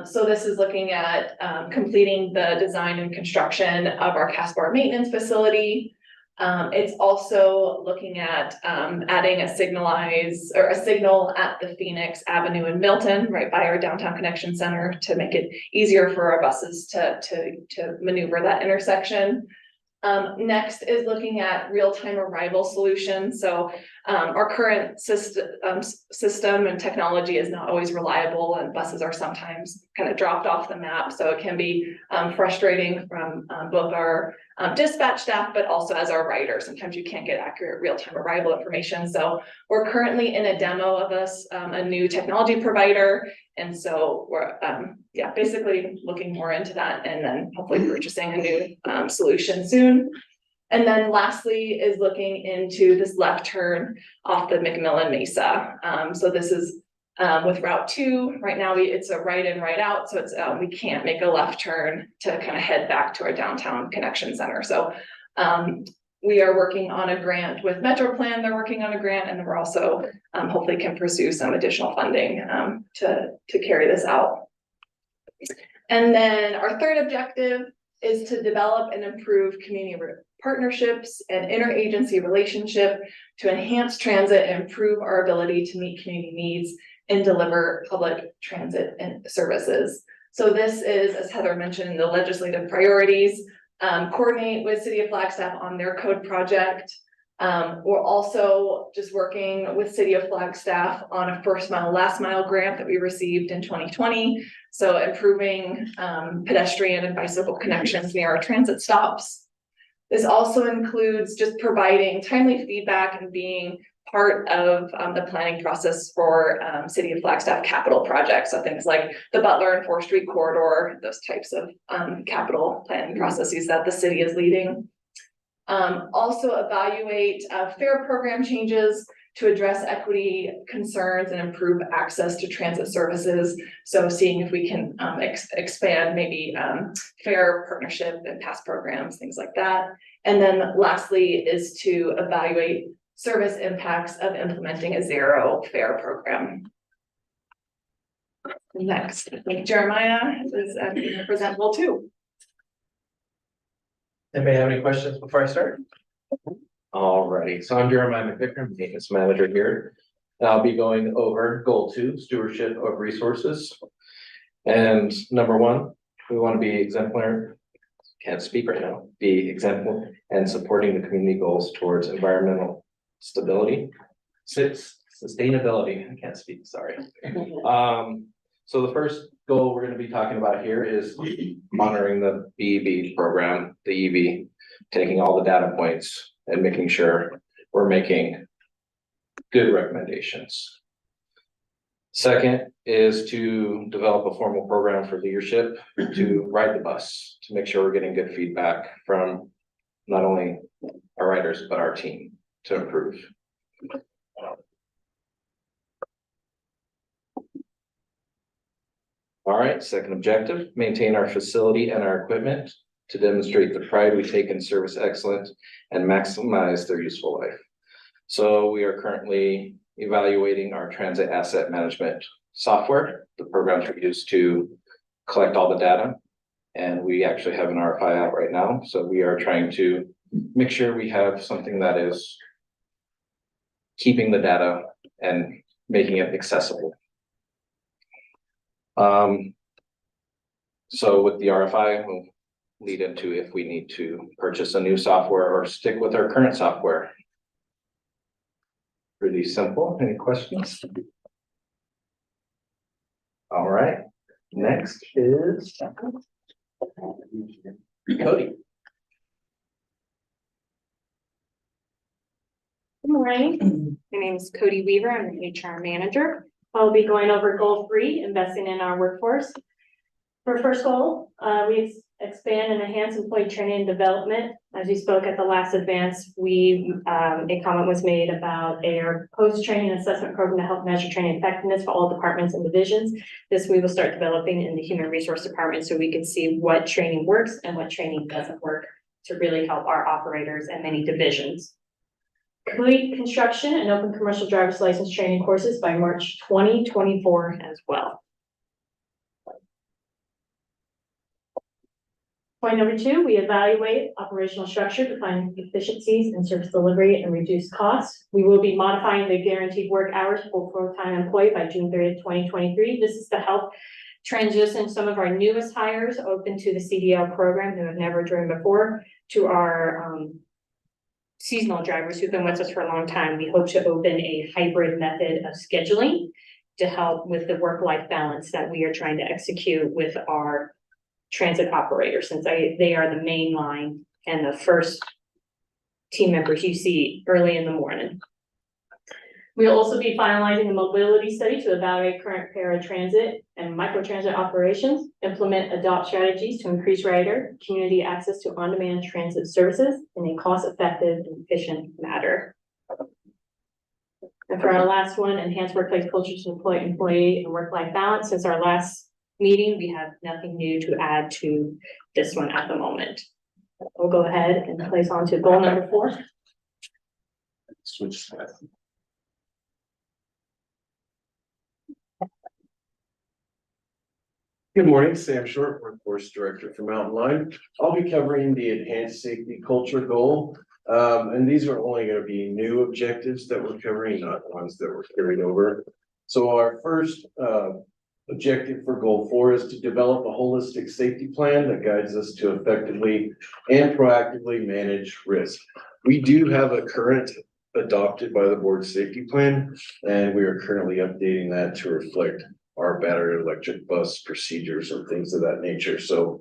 So this is looking at completing the design and construction of our Caspar maintenance facility. It's also looking at adding a signal at the Phoenix Avenue in Milton, right by our downtown connection center, to make it easier for our buses to maneuver that intersection. Next is looking at real-time arrival solutions. So our current system and technology is not always reliable, and buses are sometimes kind of dropped off the map. So it can be frustrating from both our dispatch staff, but also as our riders. Sometimes you can't get accurate real-time arrival information. So we're currently in a demo of a new technology provider. And so we're basically looking more into that and then hopefully purchasing a new solution soon. And then lastly is looking into this left turn off the McMillan Mesa. So this is with Route 2. Right now it's a right in, right out. So it's we can't make a left turn to kind of head back to our downtown connection center. So we are working on a grant with MetroPlan. They're working on a grant, and we're also hopefully can pursue some additional funding to carry this out. And then our third objective is to develop and improve community partnerships and interagency relationship to enhance transit and improve our ability to meet community needs and deliver public transit and services. So this is, as Heather mentioned, the legislative priorities. Coordinate with City of Flagstaff on their code project, We're also just working with City of Flagstaff on a first mile, last mile grant that we received in 2020. So improving pedestrian and bicycle connections near our transit stops. This also includes just providing timely feedback and being part of the planning process for City of Flagstaff capital projects. So things like the Butler and 4th Street corridor, those types of capital planning processes that the city is leading. Also evaluate fare program changes to address equity concerns and improve access to transit services. So seeing if we can expand maybe fare partnership and pass programs, things like that. And then lastly is to evaluate service impacts of implementing a zero fare program. Next, I think Jeremiah is presentable too. Anybody have any questions before I start? Alrighty, so I'm Jeremiah McVicker, maintenance manager here. And I'll be going over goal 2, stewardship of resources. And number 1, we want to be exemplary, can't speak right now, be exemplary and supporting the community goals towards environmental stability. 6, sustainability, I can't speak, sorry. So the first goal we're going to be talking about here is monitoring the BEB program, the EB, taking all the data points and making sure we're making good recommendations. Second is to develop a formal program for leadership to ride the bus, to make sure we're getting good feedback from not only our riders, but our team to improve. All right, second objective, maintain our facility and our equipment to demonstrate the pride we take in service excellence and maximize their useful life. So we are currently evaluating our transit asset management software, the programs we use to collect all the data. And we actually have an RFI out right now. So we are trying to make sure we have something that is keeping the data and making it accessible. So with the RFI, we'll lead into if we need to purchase a new software or stick with our current software. Pretty simple. Any questions? All right. Next is Cody. Good morning. My name is Cody Weaver. I'm the HR manager. I'll be going over goal 3, investing in our workforce. For first goal, we expand and enhance employee training and development. As we spoke at the last advance, a comment was made about a post-training assessment program to help measure training effectiveness for all departments and divisions. This we will start developing in the human resource department so we can see what training works and what training doesn't work to really help our operators and many divisions. Complete construction and open commercial driver's license training courses by March 2024 as well. Point number 2, we evaluate operational structure to find efficiencies in service delivery and reduce costs. We will be modifying the guaranteed work hours for full-time employee by June 30th, 2023. This is to help transition some of our newest hires open to the CDL program who have never driven before to our seasonal drivers who've been with us for a long time. We hope to open a hybrid method of scheduling to help with the work-life balance that we are trying to execute with our transit operators, since they are the main line and the first team members you see early in the morning. We'll also be finalizing the mobility study to evaluate current paratransit and microtransit operations, implement adopt strategies to increase rider community access to on-demand transit services in a cost-effective and efficient manner. And for our last one, enhance workplace culture to employee and work-life balance. Since our last meeting, we have nothing new to add to this one at the moment. We'll go ahead and place on to goal number 4. Switch slides. Good morning, Sam Short, Workforce Director for Mountain Line. I'll be covering the enhanced safety culture goal. And these are only going to be new objectives that we're covering, not ones that were carried over. So our first objective for goal 4 is to develop a holistic safety plan that guides us to effectively and proactively manage risk. We do have a current adopted by the board safety plan, and we are currently updating that to reflect our battery electric bus procedures and things of that nature. So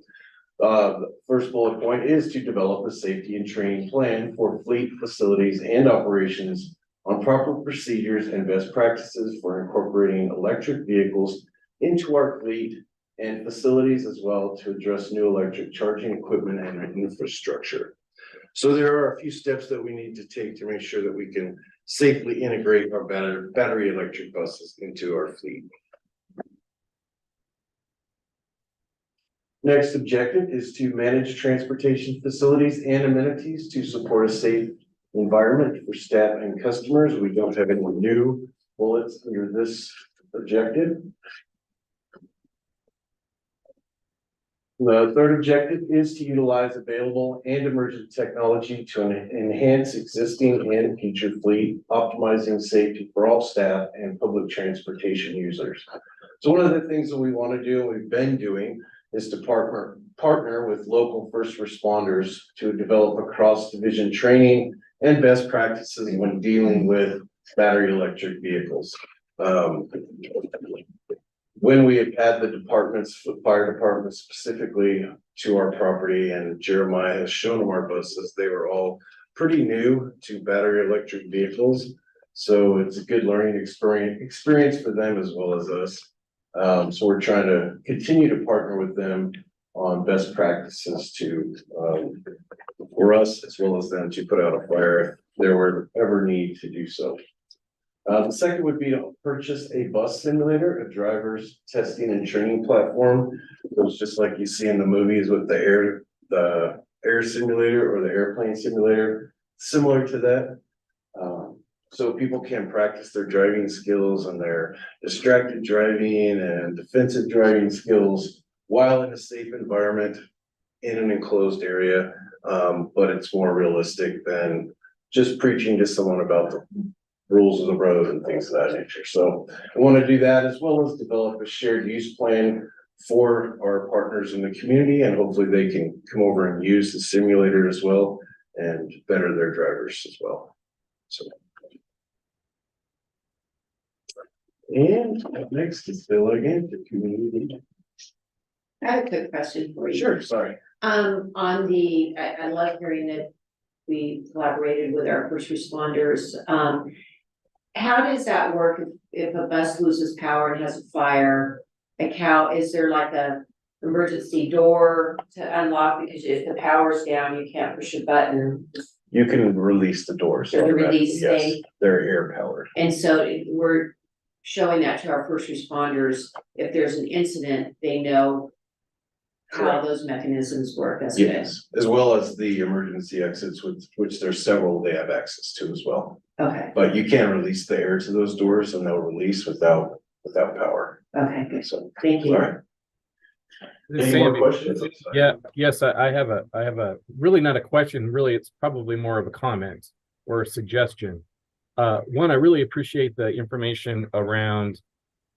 the first bullet point is to develop a safety and training plan for fleet facilities and operations on proper procedures and best practices for incorporating electric vehicles into our fleet and facilities, as well to address new electric charging equipment and infrastructure. So there are a few steps that we need to take to make sure that we can safely integrate our battery electric buses into our fleet. Next objective is to manage transportation facilities and amenities to support a safe environment for staff and customers. We don't have any new bullets under this objective. The third objective is to utilize available and emerging technology to enhance existing and future fleet, optimizing safety for all staff and public transportation users. So one of the things that we want to do, and we've been doing, is to partner with local first responders to develop a cross-division training and best practices when dealing with battery electric vehicles. When we have had the departments, the fire department specifically to our property, and Jeremiah has shown them our buses, they were all pretty new to battery electric vehicles. So it's a good learning experience for them as well as us. So we're trying to continue to partner with them on best practices to, for us as well as them to put out a fire if there were ever need to do so. The second would be to purchase a bus simulator, a driver's testing and training platform. It's just like you see in the movies with the air simulator or the airplane simulator, similar to that. So people can practice their driving skills and their distracted driving and defensive driving skills while in a safe environment in an enclosed area. But it's more realistic than just preaching to someone about the rules of the road and things of that nature. So I want to do that, as well as develop a shared use plan for our partners in the community, and hopefully they can come over and use the simulator as well and better their drivers as well. So. And up next is Bill again, the community. I have a quick question for you. Sure, sorry. On the, I love hearing that we collaborated with our first responders. How does that work if a bus loses power and has a fire? Like how, is there like a emergency door to unlock? Because if the power's down, you can't push a button. You can release the doors. The release Yes, thing. they're air powered. And so we're showing that to our first responders. If there's an incident, they know how Correct. those mechanisms work. That's good. Yes, as well as the emergency exits, which there's several they have access to as well. Okay, But you can't release the air to those doors, and they'll release without power. okay, good. So, Thank you. all right. Any more questions? Yeah, yes, I have a, really not a question, really, it's probably more of a comment or a suggestion. One, I really appreciate the information around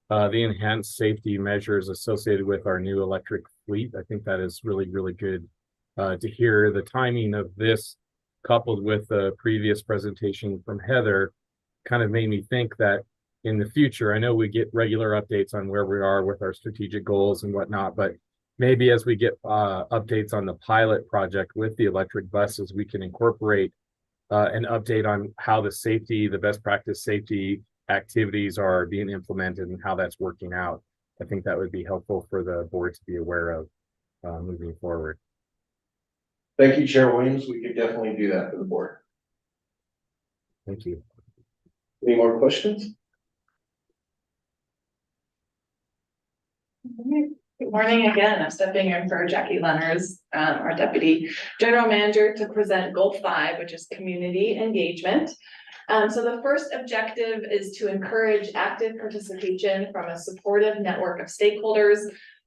the enhanced safety measures associated with our new electric fleet. I think that is really, really good to hear. The timing of this coupled with the previous presentation from Heather kind of made me think that in the future, I know we get regular updates on where we are with our strategic goals and whatnot, but maybe as we get updates on the pilot project with the electric buses, we can incorporate an update on how the best practice safety activities are being implemented and how that's working out. I think that would be helpful for the board to be aware of moving forward. Thank you, Chair Williams. We could definitely do that for the board. Thank you. Any more questions? Good morning again. I'm stepping in for Jackie Lenners, our Deputy General Manager, to present Goal 5, which is community engagement. So the first objective is to encourage active participation from a supportive network of stakeholders.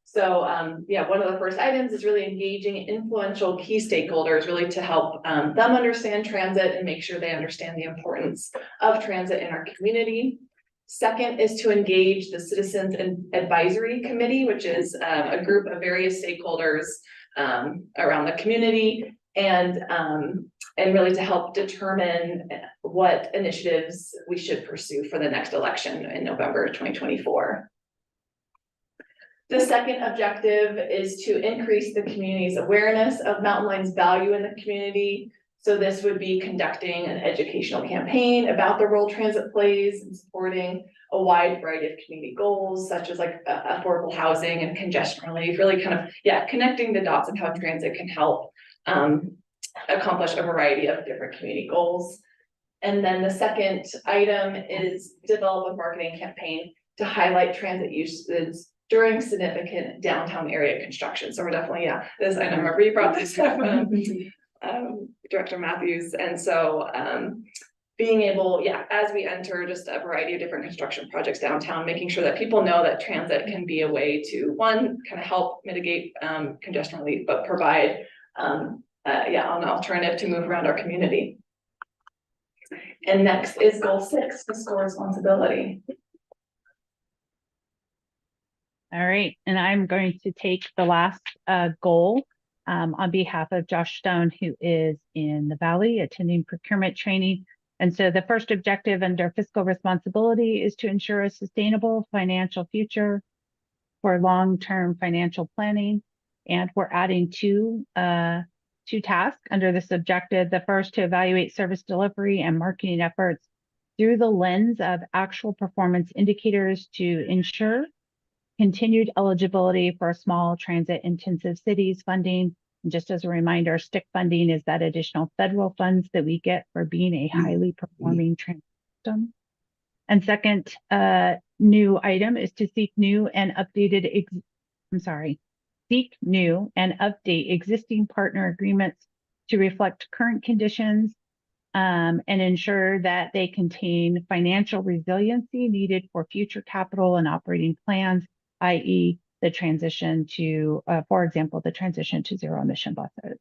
So one of the first items is really engaging influential key stakeholders, really to help them understand transit and make sure they understand the importance of transit in our community. Second is to engage the Citizens Advisory Committee, which is a group of various stakeholders around the community and really to help determine what initiatives we should pursue for the next election in November 2024. The second objective is to increase the community's awareness of Mountain Line's value in the community. So this would be conducting an educational campaign about the role transit plays and supporting a wide variety of community goals, such as like affordable housing and congestion relief, really kind of, connecting the dots of how transit can help accomplish a variety of different community goals. And then the second item is develop a marketing campaign to highlight transit uses during significant downtown area construction. So we're definitely, this, I remember you brought this up, Director Matthews. And so being able, as we enter just a variety of different construction projects downtown, making sure that people know that transit can be a way to, one, kind of help mitigate congestion relief, but provide an alternative to move around our community. And next is goal 6, fiscal responsibility. All right, and I'm going to take the last goal on behalf of Josh Stone, who is in the Valley attending procurement training. And so the first objective under fiscal responsibility is to ensure a sustainable financial future for long-term financial planning. And we're adding two tasks under this objective. The first, to evaluate service delivery and marketing efforts through the lens of actual performance indicators to ensure continued eligibility for small transit intensive cities funding. And just as a reminder, STIC funding is that additional federal funds that we get for being a highly performing transit system. And second, new item is to seek new and update existing partner agreements to reflect current conditions and ensure that they contain financial resiliency needed for future capital and operating plans, i.e. the transition to, for example, the transition to zero emission buses.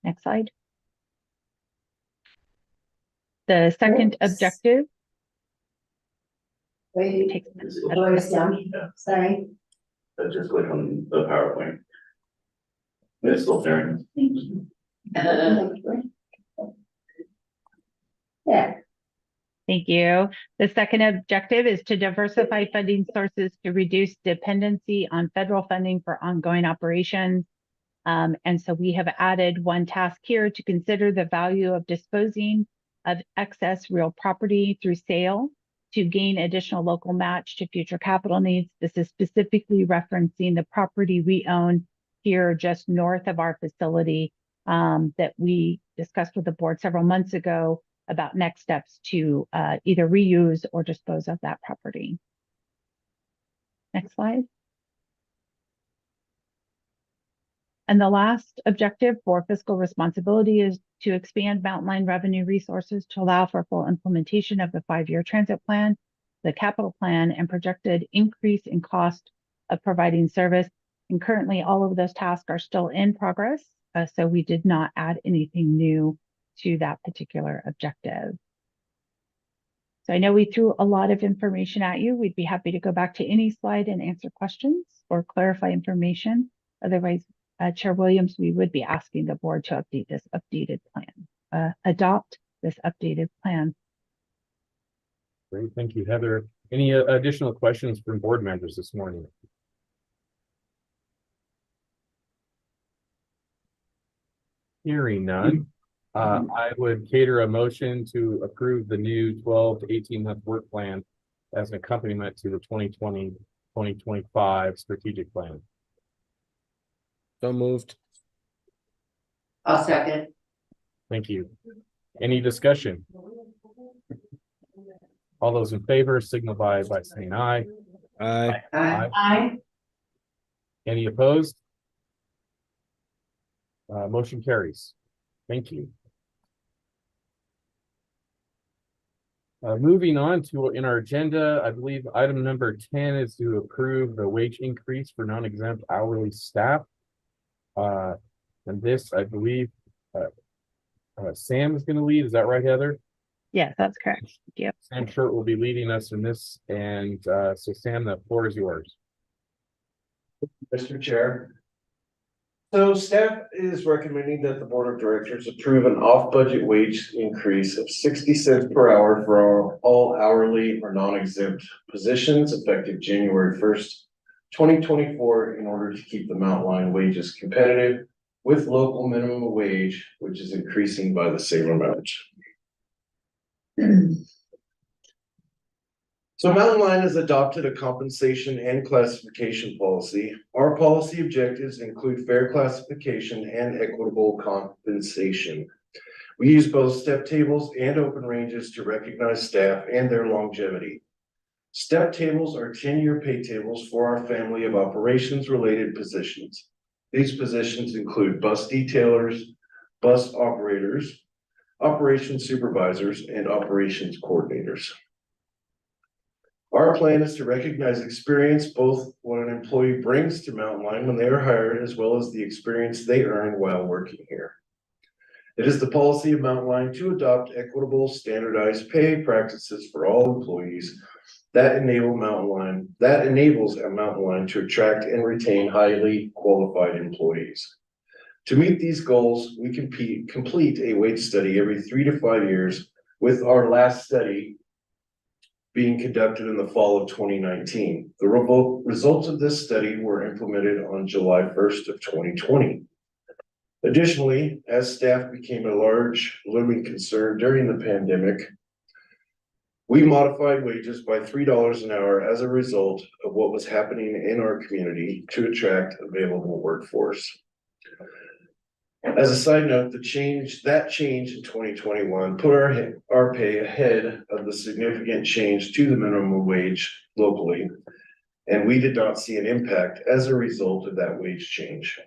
Next slide. The second objective. Wait, sorry. Just click on the PowerPoint. It's still sharing. Yeah. Thank you. The second objective is to diversify funding sources to reduce dependency on federal funding for ongoing operations. And so we have added one task here to consider the value of disposing of excess real property through sale to gain additional local match to future capital needs. This is specifically referencing the property we own here just north of our facility that we discussed with the board several months ago about next steps to either reuse or dispose of that property. Next slide. And the last objective for fiscal responsibility is to expand Mountain Line revenue resources to allow for full implementation of the 5-year transit plan, the capital plan, and projected increase in cost of providing service. And currently all of those tasks are still in progress. So we did not add anything new to that particular objective. So I know we threw a lot of information at you. We'd be happy to go back to any slide and answer questions or clarify information. Otherwise, Chair Williams, we would be asking the board to update this updated plan, adopt this updated plan. Great, thank you, Heather. Any additional questions from board members this morning? Hearing none, I would cater a motion to approve the new 12 to 18-month work plan as an accompaniment to the 2020-2025 strategic plan. So moved. I'll second. Thank you. Any discussion? All those in favor signify by saying aye. Aye. Aye. Any opposed? Motion carries. Thank you. Moving on to in our agenda, I believe item number 10 is to approve the wage increase for non-exempt hourly staff. And this, I believe, Sam is going to lead. Is that right, Heather? Yes, that's correct. Yep. Sam Short will be leading us in this, and so Sam, the floor is yours. Mr. Chair. So staff is recommending that the board of directors approve an off-budget wage increase of 60 cents per hour for all hourly or non-exempt positions effective January 1st, 2024, in order to keep the Mountain Line wages competitive with local minimum wage, which is increasing by the same amount. So Mountain Line has adopted a compensation and classification policy. Our policy objectives include fair classification and equitable compensation. We use both step tables and open ranges to recognize staff and their longevity. Step tables are 10-year pay tables for our family of operations related positions. These positions include bus detailers, bus operators, operations supervisors, and operations coordinators. Our plan is to recognize experience, both what an employee brings to Mountain Line when they are hired, as well as the experience they earn while working here. It is the policy of Mountain Line to adopt equitable, standardized pay practices for all employees that enables a Mountain Line to attract and retain highly qualified employees. To meet these goals, we complete a wage study every 3 to 5 years, with our last study being conducted in the fall of 2019. The results of this study were implemented on July 1st of 2020. Additionally, as staff became a large looming concern during the pandemic, we modified wages by $3 an hour as a result of what was happening in our community to attract available workforce. As a side note, that change in 2021 put our pay ahead of the significant change to the minimum wage locally, and we did not see an impact as a result of that wage change.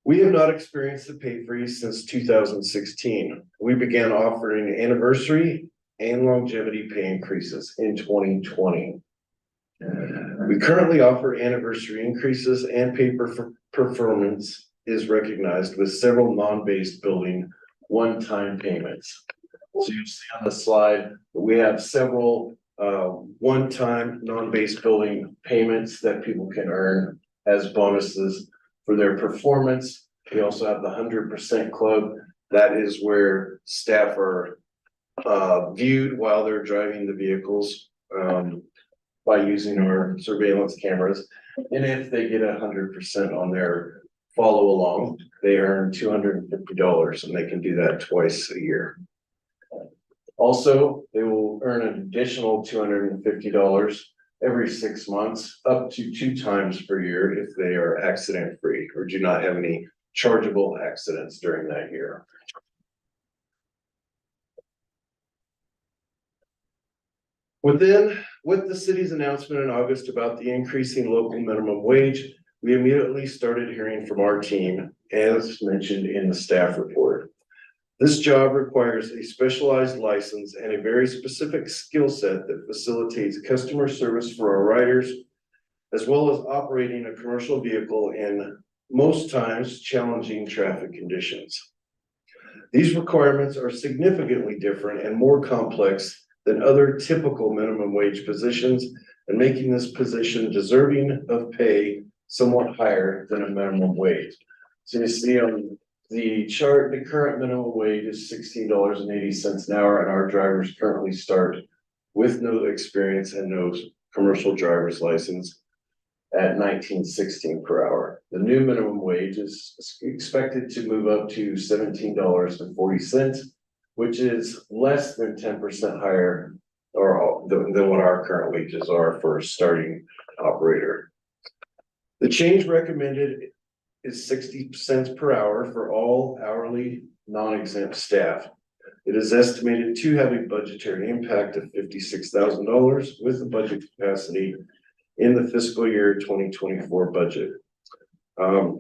We have not experienced a pay freeze since 2016. We began offering anniversary and longevity pay increases in 2020. We currently offer anniversary increases, and pay performance is recognized with several non-based building one-time payments. So you see on the slide, we have several one-time non-based building payments that people can earn as bonuses for their performance. We also have the 100% club. That is where staff are viewed while they're driving the vehicles by using our surveillance cameras. And if they get 100% on their follow along, they earn $250, and they can do that twice a year. Also, they will earn an additional $250 every 6 months, up to 2 times per year if they are accident free or do not have any chargeable accidents during that year. With the city's announcement in August about the increasing local minimum wage, we immediately started hearing from our team, as mentioned in the staff report. This job requires a specialized license and a very specific skill set that facilitates customer service for our riders, as well as operating a commercial vehicle in most times challenging traffic conditions. These requirements are significantly different and more complex than other typical minimum wage positions, and making this position deserving of pay somewhat higher than a minimum wage. So you see on the chart, the current minimum wage is $16.80 an hour, and our drivers currently start with no experience and no commercial driver's license at $19.16 per hour. The new minimum wage is expected to move up to $17.40, which is less than 10% higher than what our current wages are for a starting operator. The change recommended is 60 cents per hour for all hourly non-exempt staff. It is estimated to have a budgetary impact of $56,000 with the budget capacity in the fiscal year 2024 budget.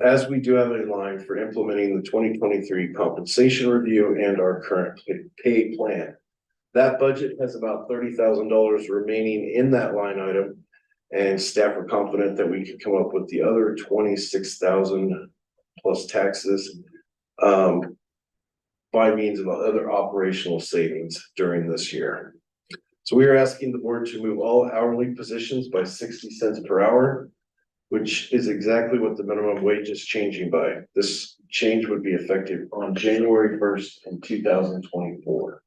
As we do have a line for implementing the 2023 compensation review and our current pay plan. That budget has about $30,000 remaining in that line item, and staff are confident that we can come up with the other $26,000 plus taxes. By means of other operational savings during this year. So we are asking the board to move all hourly positions by 60 cents per hour, which is exactly what the minimum wage is changing by. This change would be effective on January 1st in 2024.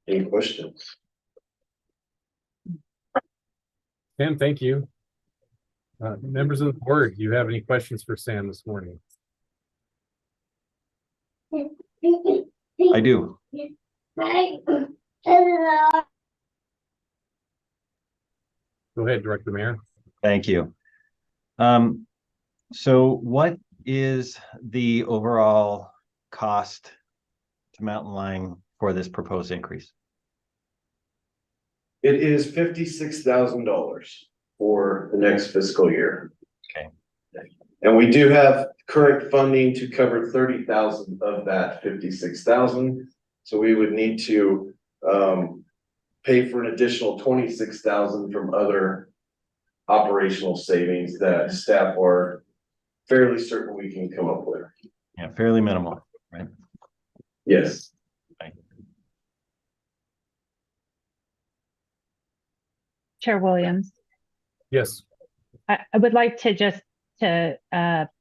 Any questions? Sam, thank you. Members of the board, do you have any questions for Sam this morning? I do. Go ahead, Director Mayor. Thank you. So what is the overall cost to Mountain Line for this proposed increase? It is $56,000 for the next fiscal year. Okay. And we do have current funding to cover 30,000 of that 56,000. So we would need to pay for an additional 26,000 from other operational savings that staff are fairly certain we can come up with. Yeah, fairly minimal, right? Yes. Chair Williams. Yes. I would like to just to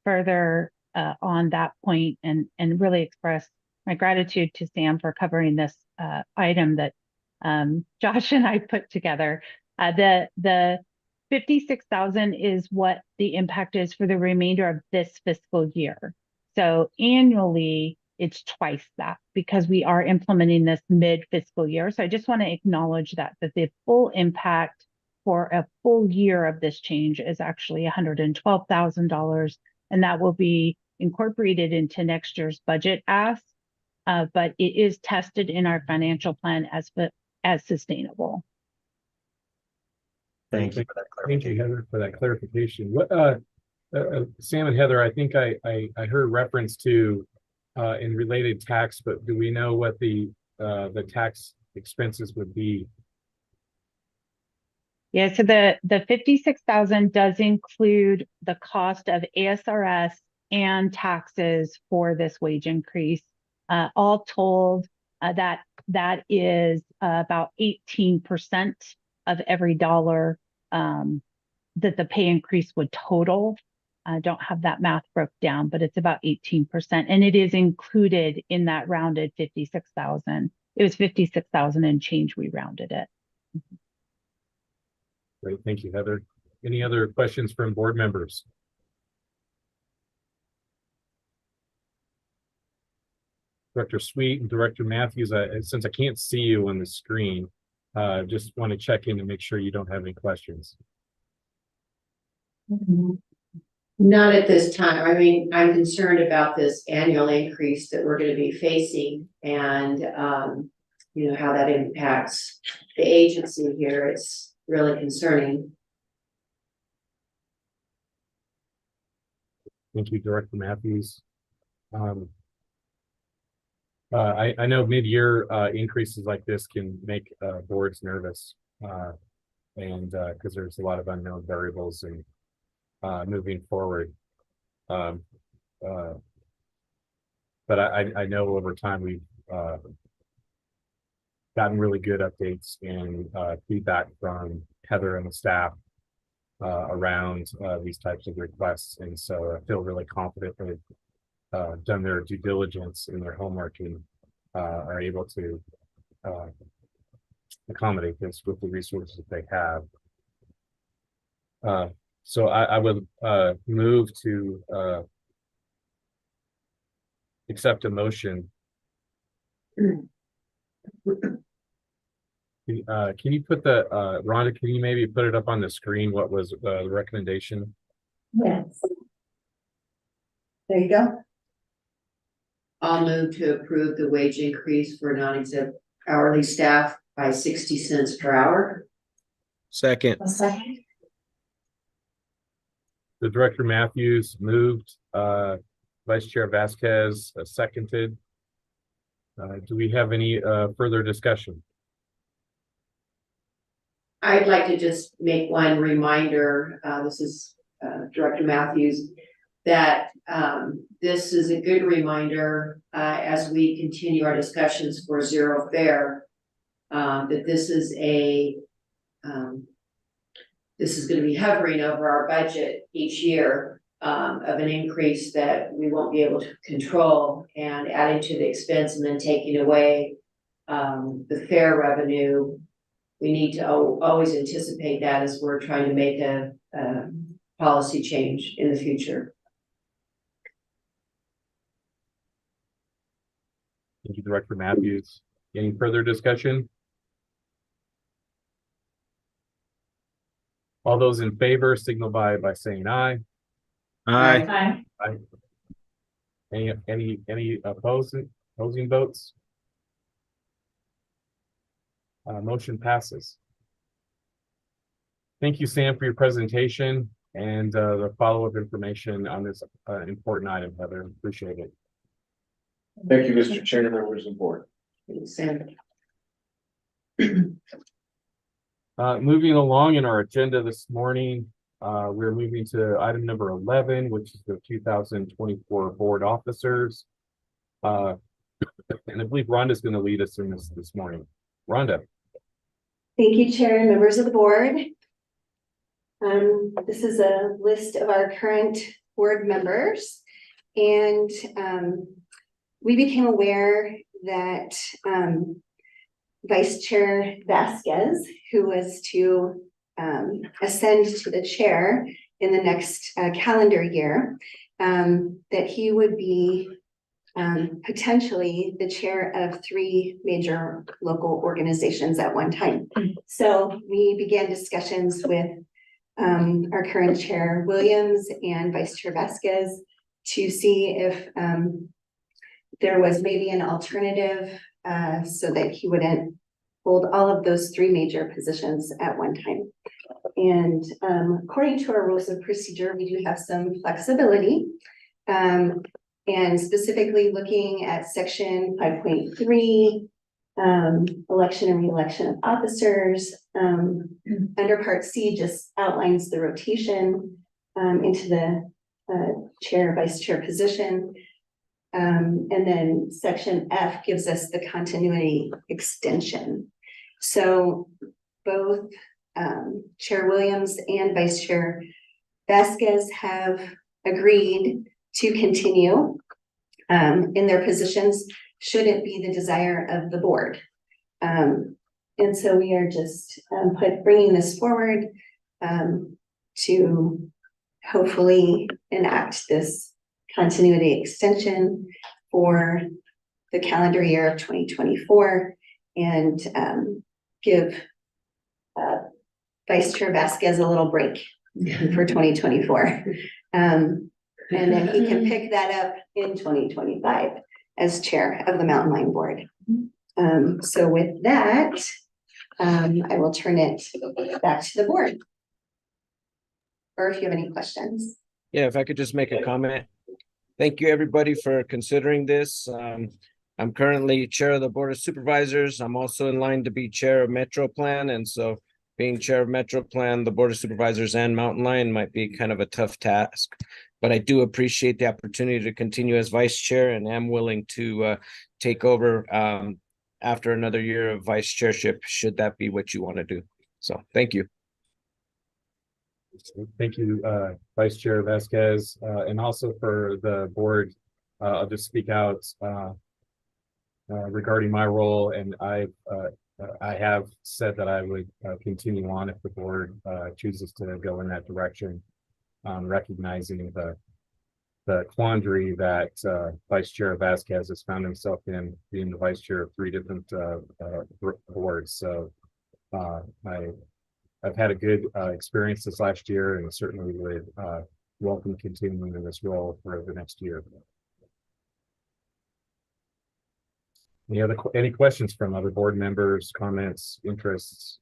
further on that point and really express my gratitude to Sam for covering this item that Josh and I put together. The 56,000 is what the impact is for the remainder of this fiscal year. So annually, it's twice that because we are implementing this mid-fiscal year. So I just want to acknowledge that the full impact for a full year of this change is actually $112,000, and that will be incorporated into next year's budget ask, but it is tested in our financial plan as sustainable. Thank you for that Thank you, clarification. Heather, for that clarification. What, Sam and Heather, I think I heard reference to in related tax, but do we know what the tax expenses would be? Yeah, so the 56,000 does include the cost of ASRS and taxes for this wage increase. All told, that is about 18% of every dollar that the pay increase would total. I don't have that math broke down, but it's about 18%, and it is included in that rounded 56,000. It was 56,000 and change. We rounded it. Great, thank you, Heather. Any other questions from board members? Director Sweet and Director Matthews, since I can't see you on the screen, just want to check in and make sure you don't have any questions. Not at this time. I mean, I'm concerned about this annual increase that we're going to be facing and, you know, how that impacts the agency here. It's really concerning. Thank you, Director Matthews. I know mid-year increases like this can make boards nervous, and because there's a lot of unknown variables and moving forward. But I know over time we've gotten really good updates and feedback from Heather and the staff around these types of requests, and so I feel really confident they've done their due diligence and their homework and are able to accommodate this with the resources that they have. So I would move to accept a motion. Can you put the Rhonda, can you maybe put it up on the screen? What was the recommendation? Yes. There you go. I'll move to approve the wage increase for non-exempt hourly staff by 60 cents per hour. Second. A second. The Director Matthews moved, Vice Chair Vasquez seconded. Do we have any further discussion? I'd like to just make one reminder. This is Director Matthews. that, this is a good reminder, as we continue our discussions for Zero Fair, that this is gonna be hovering over our budget each year, of an increase that we won't be able to control, and adding to the expense and then taking away the fair revenue. We need to always anticipate that as we're trying to make a policy change in the future. Thank you, Director Matthews. Any further discussion? All those in favor signify by saying aye. Aye. Aye. Any opposing votes? Motion passes. Thank you, Sam, for your presentation and the follow-up information on this important item, Heather. Appreciate it. Thank you, Mr. Chair, members of the board. Sam. Moving along in our agenda this morning, we're moving to item number 11, which is the 2024 board officers. And I believe Rhonda's going to lead us in this morning. Rhonda. Thank you, Chair and members of the board. This is a list of our current board members, and we became aware that Vice Chair Vasquez, who was to ascend to the chair in the next calendar year, that he would be potentially the chair of 3 major local organizations at one time. So we began discussions with our current chair Williams and Vice Chair Vasquez to see if there was maybe an alternative so that he wouldn't hold all of those 3 major positions at one time. And according to our rules of procedure, we do have some flexibility. And specifically looking at section 5.3, election and re-election of officers, under part C just outlines the rotation into the chair, vice chair position. And then section F gives us the continuity extension. So both Chair Williams and Vice Chair Vasquez have agreed to continue in their positions should it be the desire of the board. And so we are just bringing this forward to hopefully enact this continuity extension for the calendar year of 2024 and give Vice Chair Vasquez a little break for 2024. And then he can pick that up in 2025 as chair of the Mountain Line Board. So with that, I will turn it back to the board. Or if you have any questions. Yeah, if I could just make a comment. Thank you, everybody, for considering this. I'm currently chair of the Board of Supervisors. I'm also in line to be chair of Metro Plan. And so being chair of Metro Plan, the Board of Supervisors and Mountain Line might be kind of a tough task. But I do appreciate the opportunity to continue as vice chair and am willing to take over after another year of vice chairship, should that be what you want to do. So thank you. Thank you, Vice Chair Vasquez, and also for the board. I'll just speak out regarding my role, and I have said that I would continue on if the board chooses to go in that direction, recognizing the quandary that Vice Chair Vasquez has found himself in, being the vice chair of 3 different boards. So I've had a good experience this last year, and certainly would welcome continuing in this role for the next year. Any questions from other board members, comments, interests?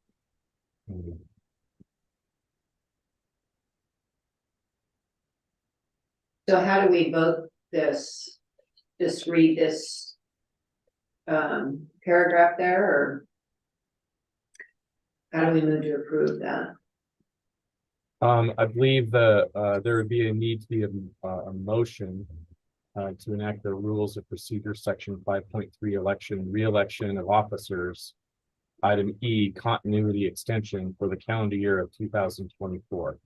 So how do we vote this? Just read this paragraph there, or how do we move to approve that? I believe there would be a need to be a motion to enact the rules of procedure, section 5.3, election, re-election of officers. Item E, continuity extension for the calendar year of 2024.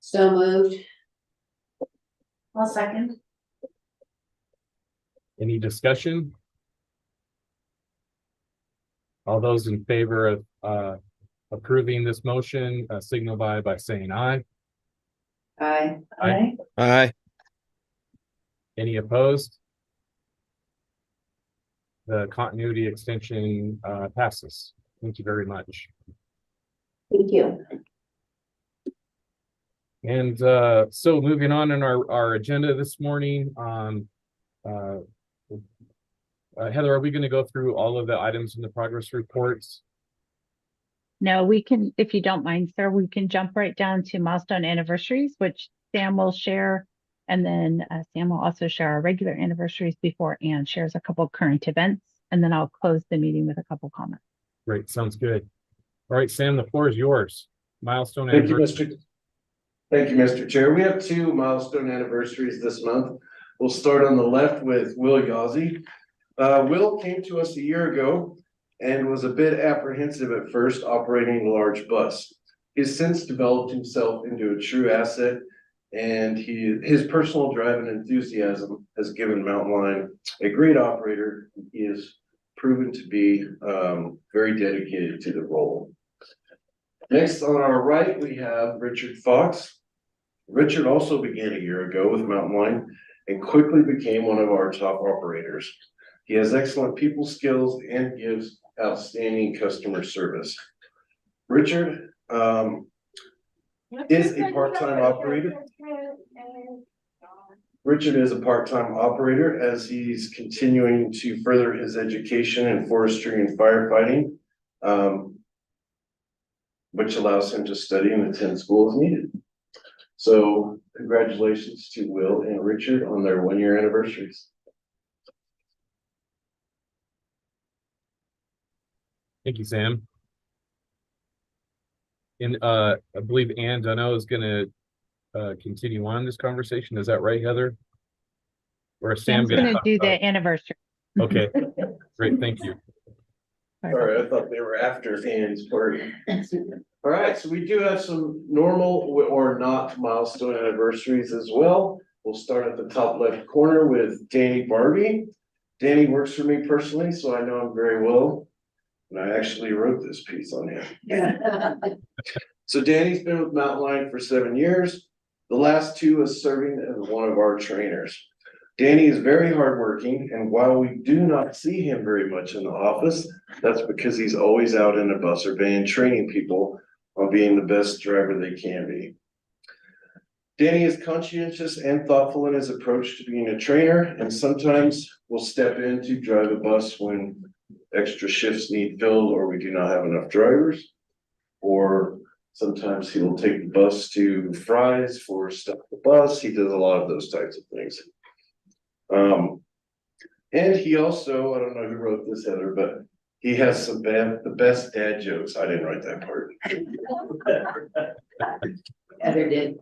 So moved. I'll second. Any discussion? All those in favor of approving this motion, signify by saying aye. Aye. Aye. Aye. Any opposed? The continuity extension passes. Thank you very much. Thank you. And so moving on in our agenda this morning, Heather, are we going to go through all of the items in the progress reports? No, we can, if you don't mind, sir, we can jump right down to milestone anniversaries, which Sam will share. And then Sam will also share our regular anniversaries before Ann shares a couple current events. And then I'll close the meeting with a couple comments. Great, sounds good. All right, Sam, the floor is yours. Milestone Thank you, anniversary. Thank you, Mr. Chair. We have 2 milestone anniversaries this month. We'll start on the left with Will Yazzie. Will came to us a year ago and was a bit apprehensive at first operating a large bus. He's since developed himself into a true asset, and his personal drive and enthusiasm has given Mountain Line a great operator. He is proven to be very dedicated to the role. Next on our right, we have Richard Fox. Richard also began a year ago with Mountain Line and quickly became one of our top operators. He has excellent people skills and gives outstanding customer service. Richard is a part-time operator. Richard is a part-time operator as he's continuing to further his education in forestry and firefighting, which allows him to study and attend school as needed. So congratulations to Will and Richard on their 1-year anniversaries. Thank you, Sam. And I believe Ann Dunno is going to continue on this conversation. Is that right, Heather? Or is Sam Sam's going going to to do the anniversary. Okay, great, thank you. Sorry, I thought they were after Ann's party. All right, so we do have some normal or not milestone anniversaries as well. We'll start at the top left corner with Danny Barbie. Danny works for me personally, so I know him very well. And I actually wrote this piece on him. So Danny's been with Mountain Line for 7 years. The last 2 is serving as one of our trainers. Danny is very hardworking, and while we do not see him very much in the office, that's because he's always out in a bus or van training people on being the best driver they can be. Danny is conscientious and thoughtful in his approach to being a trainer, and sometimes will step in to drive a bus when extra shifts need filled or we do not have enough drivers. Or sometimes he will take the bus to Fry's for stuff at the bus. He does a lot of those types of things. And he also, I don't know who wrote this, Heather, but he has the best dad jokes. I didn't write that part. Heather did.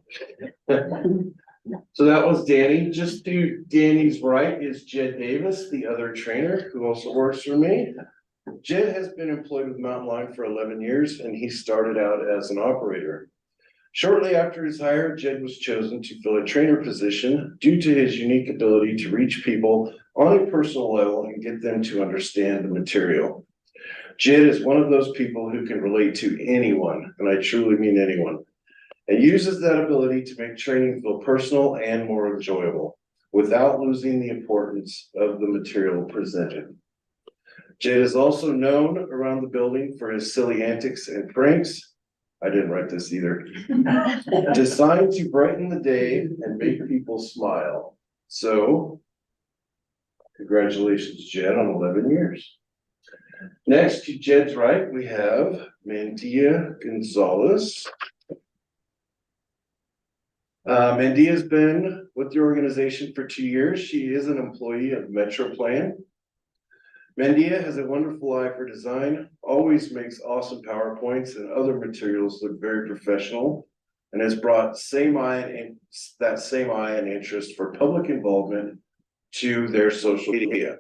So that was Danny. Just to Danny's right is Jed Davis, the other trainer who also works for me. Jed has been employed with Mountain Line for 11 years, and he started out as an operator. Shortly after his hire, Jed was chosen to fill a trainer position due to his unique ability to reach people on a personal level and get them to understand the material. Jed is one of those people who can relate to anyone, and I truly mean anyone, and uses that ability to make training feel personal and more enjoyable without losing the importance of the material presented. Jed is also known around the building for his silly antics and pranks. I didn't write this either. Designed to brighten the day and make people smile. So, congratulations, Jed, on 11 years. Next to Jed's right, we have Mandia Gonzalez. Mandia's been with the organization for 2 years. She is an employee of Metro Plan. Mandia has a wonderful eye for design, always makes awesome PowerPoints and other materials look very professional, and has brought that same eye and interest for public involvement to their social media.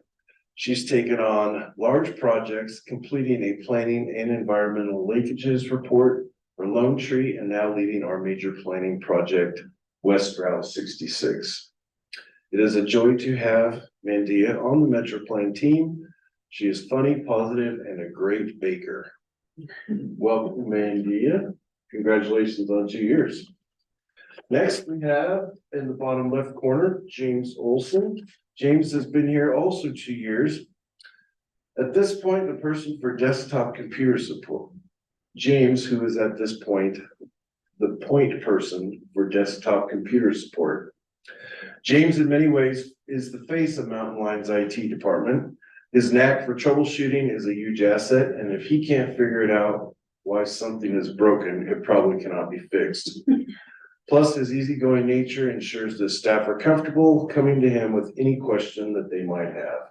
She's taken on large projects, completing a planning and environmental linkages report for Lone Tree, and now leading our major planning project, West Route 66. It is a joy to have Mandia on the MetroPlan team. She is funny, positive, and a great baker. Welcome, Mandia. Congratulations on 2 years. Next, we have in the bottom left corner, James Olson. James has been here also 2 years. At this point, the person for desktop computer support. James, who is at this point the point person for desktop computer support. James, in many ways, is the face of Mountain Line's IT department. His knack for troubleshooting is a huge asset, and if he can't figure it out why something is broken, it probably cannot be fixed. Plus, his easygoing nature ensures that staff are comfortable coming to him with any question that they might have.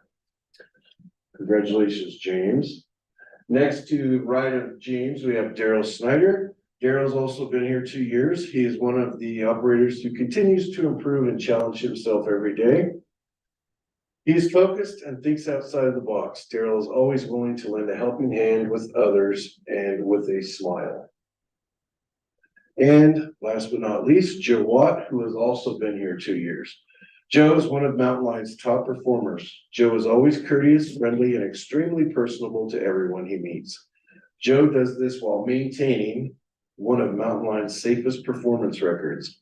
Congratulations, James. Next to the right of James, we have Daryl Snyder. Daryl's also been here 2 years. He is one of the operators who continues to improve and challenge himself every day. He's focused and thinks outside of the box. Daryl is always willing to lend a helping hand with others and with a smile. And last but not least, Joe Watt, who has also been here 2 years. Joe is one of Mountain Line's top performers. Joe is always courteous, friendly, and extremely personable to everyone he meets. Joe does this while maintaining one of Mountain Line's safest performance records.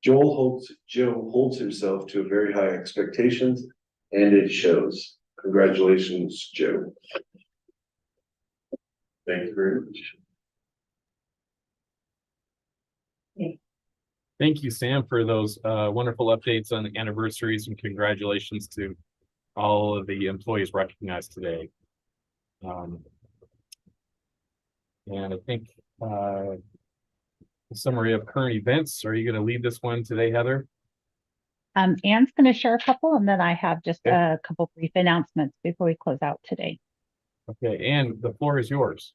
Joe holds himself to very high expectations, and it shows. Congratulations, Joe. Thank you very much. Thank you, Sam, for those wonderful updates on the anniversaries, and congratulations to all of the employees recognized today. And I think a summary of current events. Are you going to lead this one today, Heather? Anne's going to share a couple, and then I have just a couple brief announcements before we close out today. Okay, Anne, the floor is yours.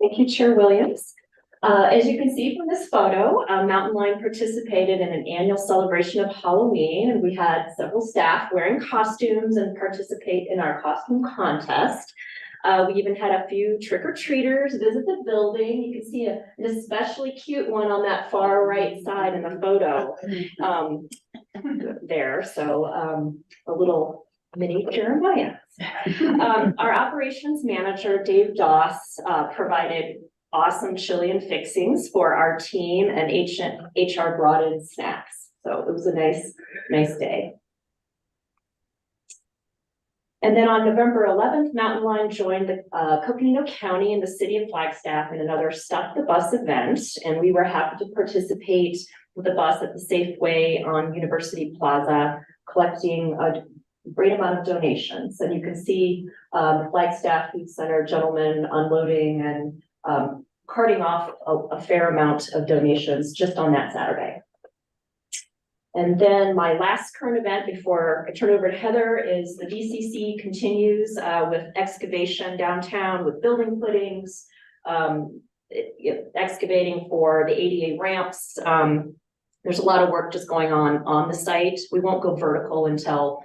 Thank you, Chair Williams. As you can see from this photo, Mountain Line participated in an annual celebration of Halloween, and we had several staff wearing costumes and participate in our costume contest. We even had a few trick-or-treaters visit the building. You can see an especially cute one on that far right side in the photo there. So a little mini Jeremiah. Our operations manager, Dave Doss, provided awesome Chilean fixings for our team, and HR brought in snacks. So it was a nice day. And then on November 11th, Mountain Line joined the Coconino County and the City of Flagstaff in another Stop the Bus event. And we were happy to participate with the bus at the Safeway on University Plaza, collecting a great amount of donations. And you can see the Flagstaff Food Center gentlemen unloading and carting off a fair amount of donations just on that Saturday. And then my last current event before I turn over to Heather is the VCC continues with excavation downtown with building footings, excavating for the ADA ramps. There's a lot of work just going on the site. We won't go vertical until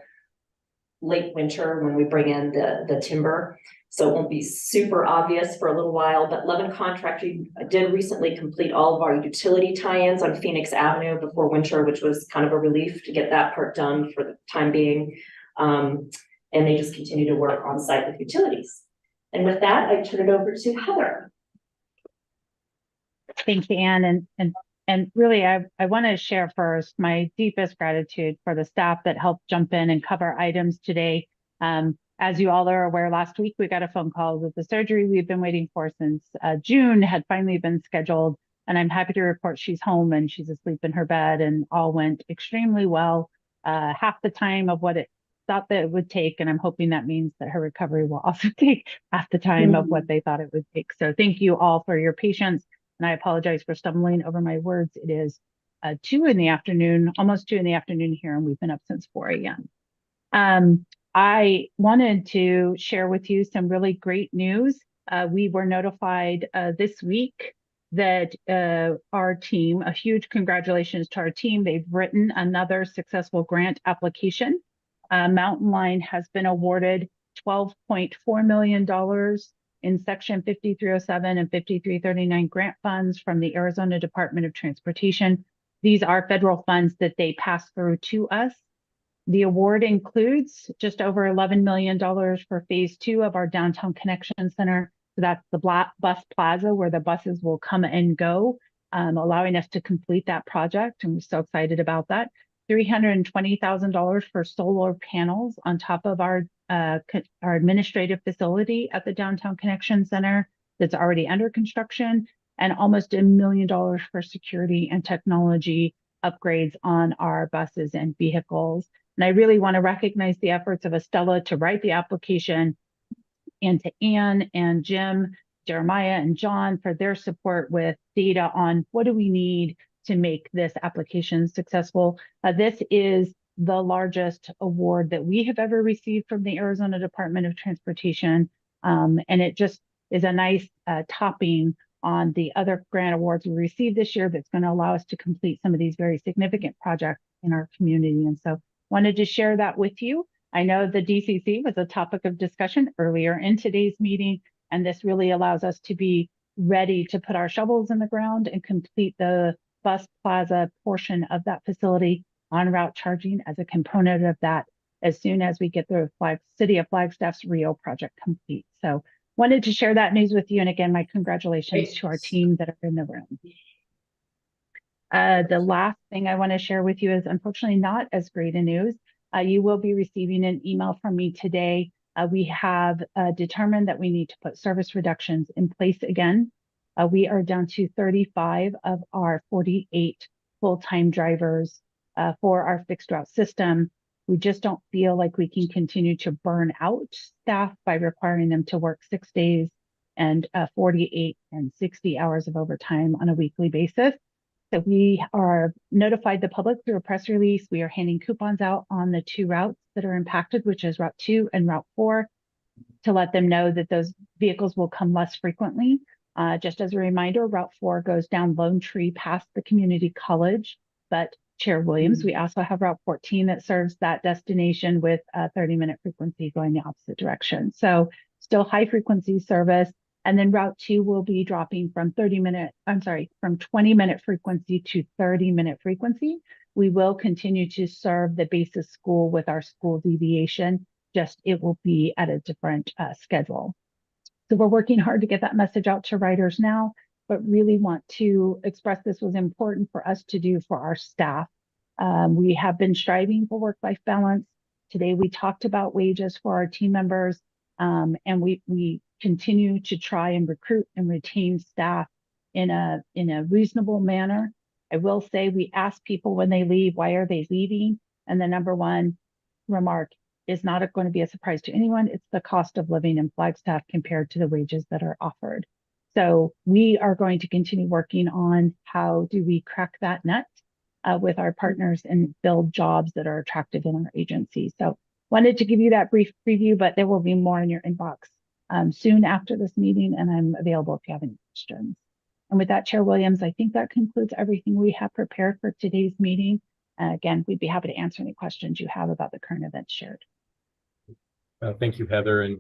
late winter when we bring in the timber. So it won't be super obvious for a little while, but Levin Contracting did recently complete all of our utility tie-ins on Phoenix Avenue before winter, which was kind of a relief to get that part done for the time being. And they just continue to work on site with utilities. And with that, I turn it over to Heather. Thank you, Anne. And really, I want to share first my deepest gratitude for the staff that helped jump in and cover items today. As you all are aware, last week we got a phone call that the surgery we've been waiting for since June had finally been scheduled. And I'm happy to report she's home and she's asleep in her bed, and all went extremely well. Half the time of what it thought that it would take. And I'm hoping that means that her recovery will also take half the time of what they thought it would take. So thank you all for your patience. And I apologize for stumbling over my words. It is 2 in the afternoon, almost 2 in the afternoon here, and we've been up since 4 a.m. I wanted to share with you some really great news. We were notified this week that our team, a huge congratulations to our team, they've written another successful grant application. Mountain Line has been awarded $12.4 million in Section 5307 and 5339 grant funds from the Arizona Department of Transportation. These are federal funds that they pass through to us. The award includes just over $11 million for phase 2 of our downtown connection center. So that's the bus plaza where the buses will come and go, allowing us to complete that project. And we're so excited about that. $320,000 for solar panels on top of our administrative facility at the downtown connection center that's already under construction, and almost $1 million for security and technology upgrades on our buses and vehicles. And I really want to recognize the efforts of Estella to write the application, and to Ann and Jim, Jeremiah and John for their support with data on what do we need to make this application successful. This is the largest award that we have ever received from the Arizona Department of Transportation. And it just is a nice topping on the other grant awards we received this year that's going to allow us to complete some of these very significant projects in our community. And so wanted to share that with you. I know the DCC was a topic of discussion earlier in today's meeting, and this really allows us to be ready to put our shovels in the ground and complete the bus plaza portion of that facility on route charging as a component of that as soon as we get the City of Flagstaff's Rio project complete. So wanted to share that news with you. And again, my congratulations to our team that are in the room. The last thing I want to share with you is unfortunately not as great a news. You will be receiving an email from me today. We have determined that we need to put service reductions in place again. We are down to 35 of our 48 full-time drivers for our fixed route system. We just don't feel like we can continue to burn out staff by requiring them to work 6 days and 48 and 60 hours of overtime on a weekly basis. So we are notified the public through a press release. We are handing coupons out on the 2 routes that are impacted, which is Route 2 and Route 4, to let them know that those vehicles will come less frequently. Just as a reminder, Route 4 goes down Lone Tree past the community college, but Chair Williams, we also have Route 14 that serves that destination with a 30-minute frequency going the opposite direction. So still high frequency service. And then Route 2 will be dropping from 20-minute frequency to 30-minute frequency. We will continue to serve the basis school with our school deviation, just it will be at a different schedule. So we're working hard to get that message out to riders now, but really want to express this was important for us to do for our staff. We have been striving for work-life balance. Today we talked about wages for our team members, and we continue to try and recruit and retain staff in a reasonable manner. I will say we ask people when they leave, why are they leaving? And the number one remark is not going to be a surprise to anyone. It's the cost of living in Flagstaff compared to the wages that are offered. So we are going to continue working on how do we crack that nut with our partners and build jobs that are attractive in our agency. So wanted to give you that brief preview, but there will be more in your inbox soon after this meeting, and I'm available if you have any questions. And with that, Chair Williams, I think that concludes everything we have prepared for today's meeting. Again, we'd be happy to answer any questions you have about the current events shared. Thank you, Heather. And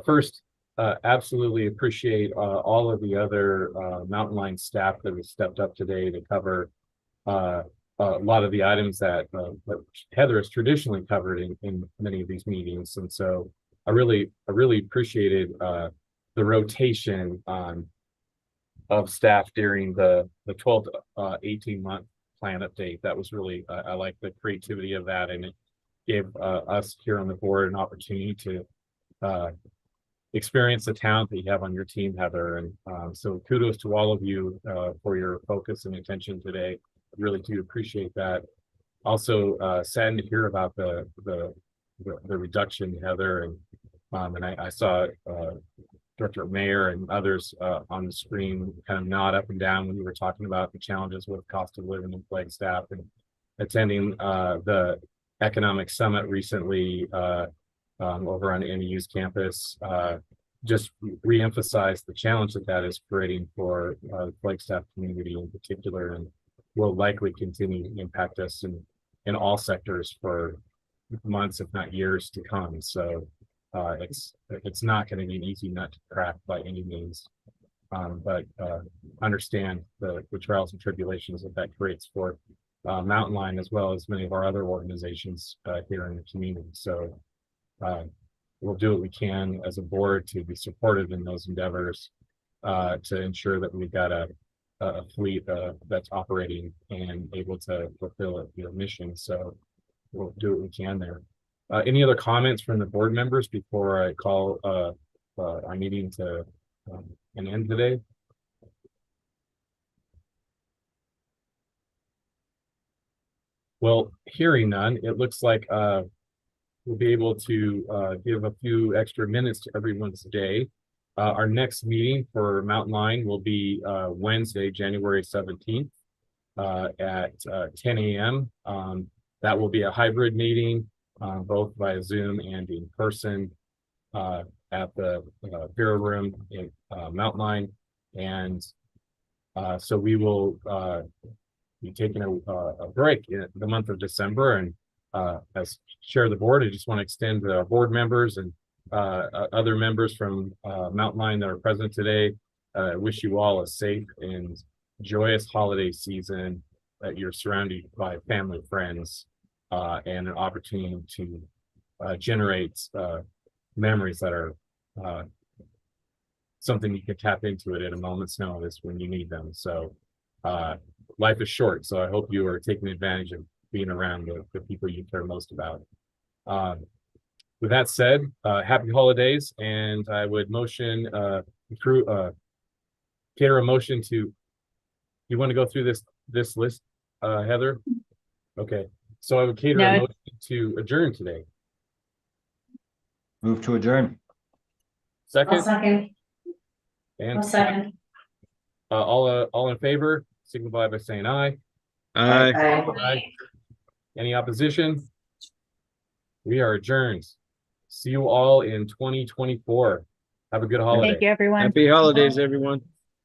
first, absolutely appreciate all of the other Mountain Line staff that have stepped up today to cover a lot of the items that Heather has traditionally covered in many of these meetings. And so I really appreciated the rotation of staff during the 12 to 18-month plan update. That was really, I like the creativity of that, and it gave us here on the board an opportunity to experience the talent that you have on your team, Heather. And so kudos to all of you for your focus and attention today. I really do appreciate that. Also saddened to hear about the reduction, Heather, and I saw Director Mayer and others on the screen kind of nod up and down when you were talking about the challenges with cost of living in Flagstaff, and attending the economic summit recently. over on NEU's campus. Just reemphasize the challenge that is creating for the Flagstaff community in particular, and will likely continue to impact us in all sectors for months, if not years to come. So it's not going to be an easy nut to crack by any means. But understand the trials and tribulations that creates for Mountain Line, as well as many of our other organizations here in the community. So we'll do what we can as a board to be supportive in those endeavors, to ensure that we've got a fleet that's operating and able to fulfill your mission. So we'll do what we can there. Any other comments from the board members before I call our meeting to an end today? Well, hearing none, it looks like we'll be able to give a few extra minutes to everyone's day. Our next meeting for Mountain Line will be Wednesday, January 17th at 10 a.m. That will be a hybrid meeting, both via Zoom and in person at the Bureau Room in Mountain Line. And so we will be taking a break in the month of December. And as chair of the board, I just want to extend to our board members and other members from Mountain Line that are present today. Wish you all a safe and joyous holiday season, that you're surrounded by family, friends, and an opportunity to generate memories that are something you can tap into it at a moment's notice when you need them. So life is short, so I hope you are taking advantage of being around the people you care most about. With that said, happy holidays, and I would motion cater a motion to. You want to go through this list, Heather? Okay, so I would cater a motion to adjourn today. Move to adjourn. I'll Second, second. and I'll second. all in favor, signify by saying aye. Aye. Aye. Any opposition? We are adjourned. See you all in 2024. Have a good holiday. Thank you, everyone. Happy holidays, everyone.